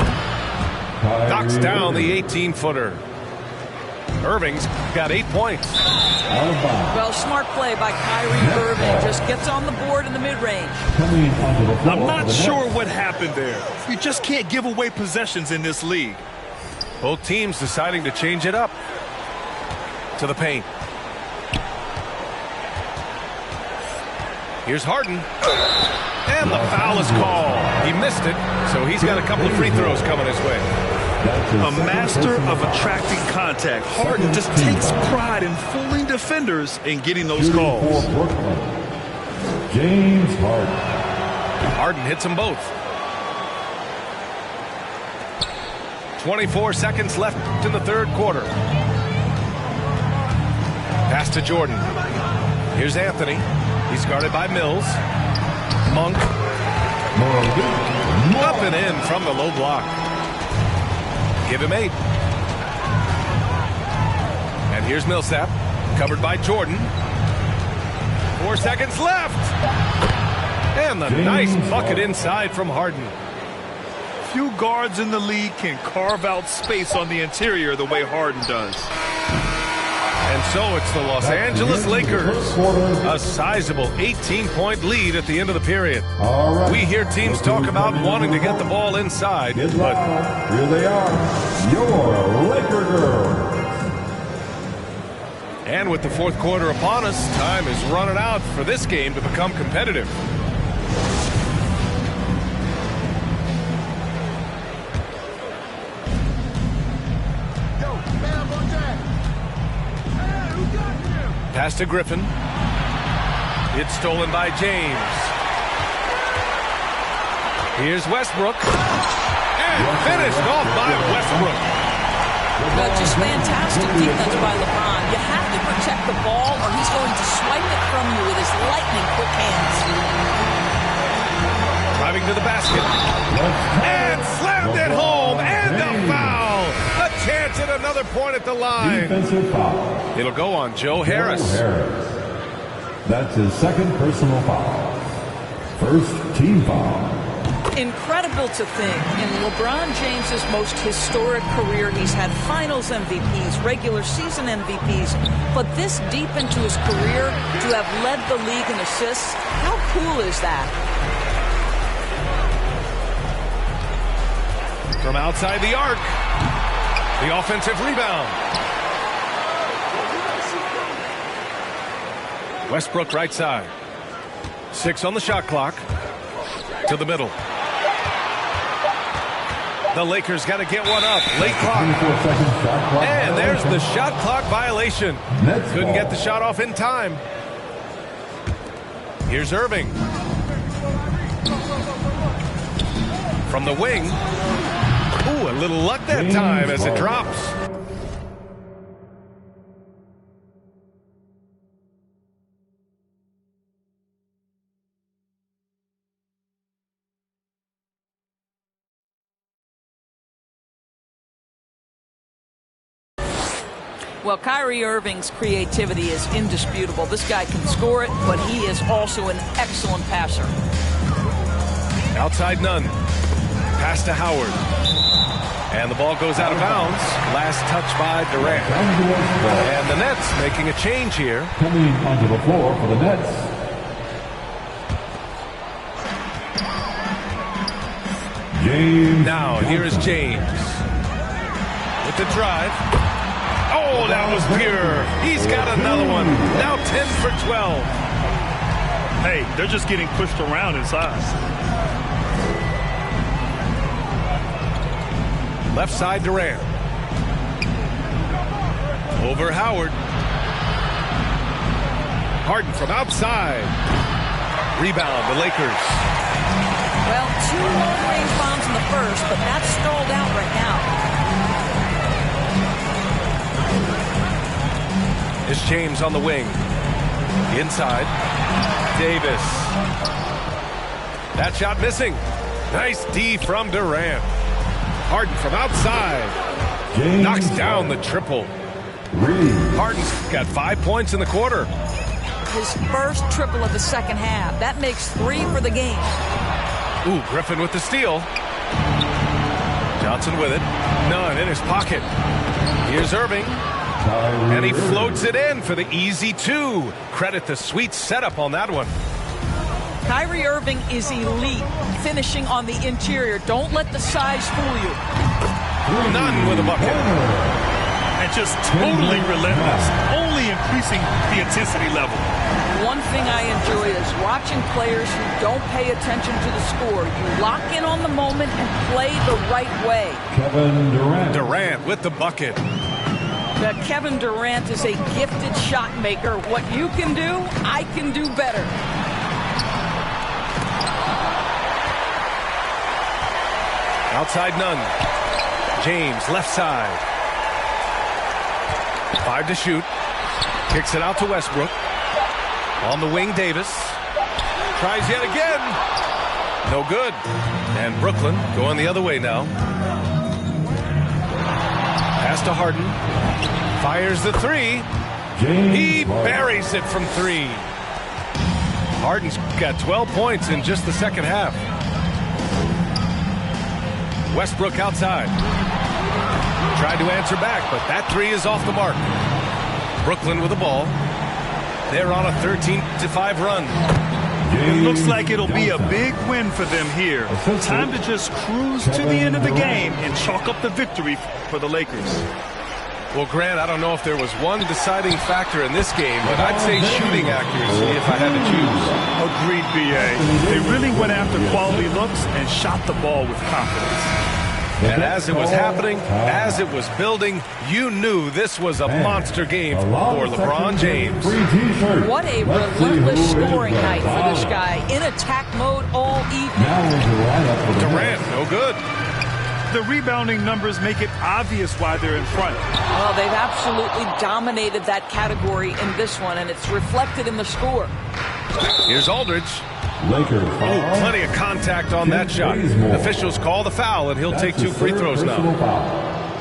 Speaker 9: Knocks down the 18-footer. Irving's got 8 points.
Speaker 4: Well, smart play by Kyrie Irving. Just gets on the board in the mid-range.
Speaker 12: I'm not sure what happened there. You just can't give away possessions in this league.
Speaker 9: Both teams deciding to change it up. To the paint. Here's Harden. And the foul is called. He missed it, so he's got a couple of free throws coming his way.
Speaker 12: A master of attracting contact. Harden just takes pride in fooling defenders and getting those calls.
Speaker 5: James Harden.
Speaker 9: Harden hits them both. 24 seconds left in the third quarter. Pass to Jordan. Here's Anthony. He's guarded by Mills. Monk. Up and in from the low block. Give him 8. And here's Millsap. Covered by Jordan. 4 seconds left. And the nice bucket inside from Harden.
Speaker 12: Few guards in the league can carve out space on the interior the way Harden does.
Speaker 9: And so it's the Los Angeles Lakers. A sizable 18-point lead at the end of the period. We hear teams talk about wanting to get the ball inside, but
Speaker 5: here they are, your Laker girls.
Speaker 9: And with the fourth quarter upon us, time is running out for this game to become competitive. Pass to Griffin. It's stolen by James. Here's Westbrook. And finished off by Westbrook.
Speaker 4: Just fantastic defense by LeBron. You have to protect the ball or he's going to swipe it from you with his lightning quick hands.
Speaker 9: Driving to the basket. And slammed it home. And a foul. A chance at another point at the line.
Speaker 5: Defensive foul.
Speaker 9: It'll go on Joe Harris.
Speaker 5: That's his second personal foul. First team foul.
Speaker 4: Incredible to think, in LeBron James's most historic career, he's had finals MVPs, regular season MVPs, but this deep into his career, to have led the league in assists, how cool is that?
Speaker 9: From outside the arc, the offensive rebound. Westbrook right side. 6 on the shot clock. To the middle. The Lakers got to get one up. Late clock. And there's the shot clock violation. Couldn't get the shot off in time. Here's Irving. From the wing. Ooh, a little luck that time as it drops.
Speaker 4: Well, Kyrie Irving's creativity is indisputable. This guy can score it, but he is also an excellent passer.
Speaker 9: Outside none. Pass to Howard. And the ball goes out of bounds. Last touch by Durant. And the Nets making a change here.
Speaker 5: Coming onto the floor for the Nets. James.
Speaker 9: Now, here is James. With the drive. Oh, that was pure. He's got another one. Now 10 for 12.
Speaker 12: Hey, they're just getting pushed around inside.
Speaker 9: Left side Durant. Over Howard. Harden from outside. Rebound, the Lakers.
Speaker 4: Well, 2 long-range bombs in the first, but that's stalled out right now.
Speaker 9: It's James on the wing. Inside. Davis. That shot missing. Nice D from Durant. Harden from outside.
Speaker 5: James
Speaker 9: knocks down the triple. Harden's got 5 points in the quarter.
Speaker 4: His first triple of the second half. That makes 3 for the game.
Speaker 9: Ooh, Griffin with the steal. Johnson with it. None in his pocket. Here's Irving. And he floats it in for the easy 2. Credit the sweet setup on that one.
Speaker 4: Kyrie Irving is elite, finishing on the interior. Don't let the size fool you.
Speaker 9: None with a bucket.
Speaker 12: And just totally relentless, only increasing the intensity level.
Speaker 4: One thing I enjoy is watching players who don't pay attention to the score. You lock in on the moment and play the right way.
Speaker 5: Kevin Durant.
Speaker 9: Durant with the bucket.
Speaker 4: Kevin Durant is a gifted shot maker. What you can do, I can do better.
Speaker 9: Outside none. James, left side. 5 to shoot. Kicks it out to Westbrook. On the wing, Davis. Tries yet again. No good. And Brooklyn going the other way now. Pass to Harden. Fires the three. He buries it from 3. Harden's got 12 points in just the second half. Westbrook outside. Tried to answer back, but that 3 is off the mark. Brooklyn with the ball. They're on a 13-5 run.
Speaker 12: It looks like it'll be a big win for them here. Time to just cruise to the end of the game and chalk up the victory for the Lakers.
Speaker 9: Well, Grant, I don't know if there was one deciding factor in this game, but I'd say shooting accuracy if I had to choose.
Speaker 12: Agreed, B.A. They really went after quality looks and shot the ball with confidence.
Speaker 9: And as it was happening, as it was building, you knew this was a monster game for LeBron James.
Speaker 4: What a relentless scoring night for this guy. In attack mode all evening.
Speaker 9: Durant, no good.
Speaker 12: The rebounding numbers make it obvious why they're in front.
Speaker 4: Well, they've absolutely dominated that category in this one, and it's reflected in the score.
Speaker 9: Here's Aldridge.
Speaker 5: Lakers.
Speaker 9: Oh, plenty of contact on that shot. Officials call the foul, and he'll take 2 free throws now.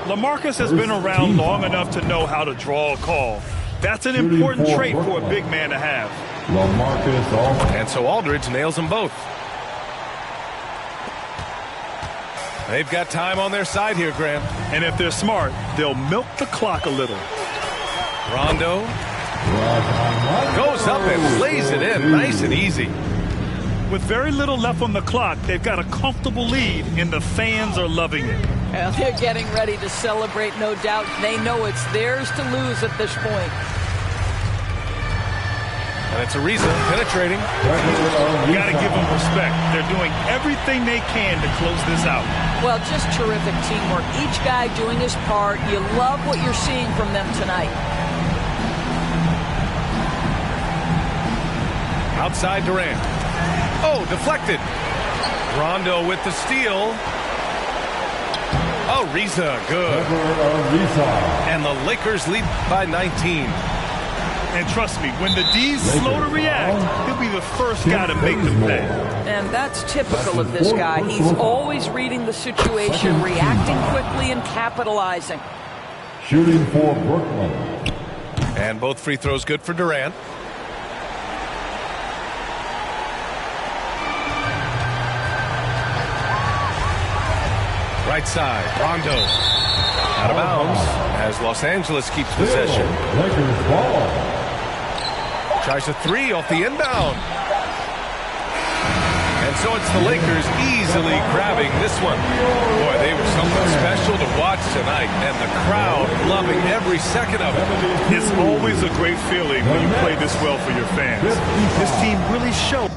Speaker 12: LaMarcus has been around long enough to know how to draw a call. That's an important trait for a big man to have.
Speaker 5: LaMarcus.
Speaker 9: And so Aldridge nails them both. They've got time on their side here, Graham.
Speaker 12: And if they're smart, they'll milk the clock a little.
Speaker 9: Rondo goes up and lays it in, nice and easy.
Speaker 12: With very little left on the clock, they've got a comfortable lead, and the fans are loving it.
Speaker 4: Well, they're getting ready to celebrate, no doubt. They know it's theirs to lose at this point.
Speaker 9: And it's Ariza penetrating.
Speaker 12: You got to give them respect. They're doing everything they can to close this out.
Speaker 4: Well, just terrific teamwork. Each guy doing his part. You love what you're seeing from them tonight.
Speaker 9: Outside Durant. Oh, deflected. Rondo with the steal. Oh, Ariza, good. And the Lakers lead by 19.
Speaker 12: And trust me, when the D's slow to react, he'll be the first guy to make them pay.
Speaker 4: And that's typical of this guy. He's always reading the situation, reacting quickly and capitalizing.
Speaker 5: Shooting for Brooklyn.
Speaker 9: And both free throws good for Durant. Right side, Rondo. Out of bounds as Los Angeles keeps possession.
Speaker 5: Lakers ball.
Speaker 9: Tries a 3 off the inbound. And so it's the Lakers easily grabbing this one. Boy, they were something special to watch tonight, and the crowd loving every second of it.
Speaker 12: It's always a great feeling when you play this well for your fans. This team really showed.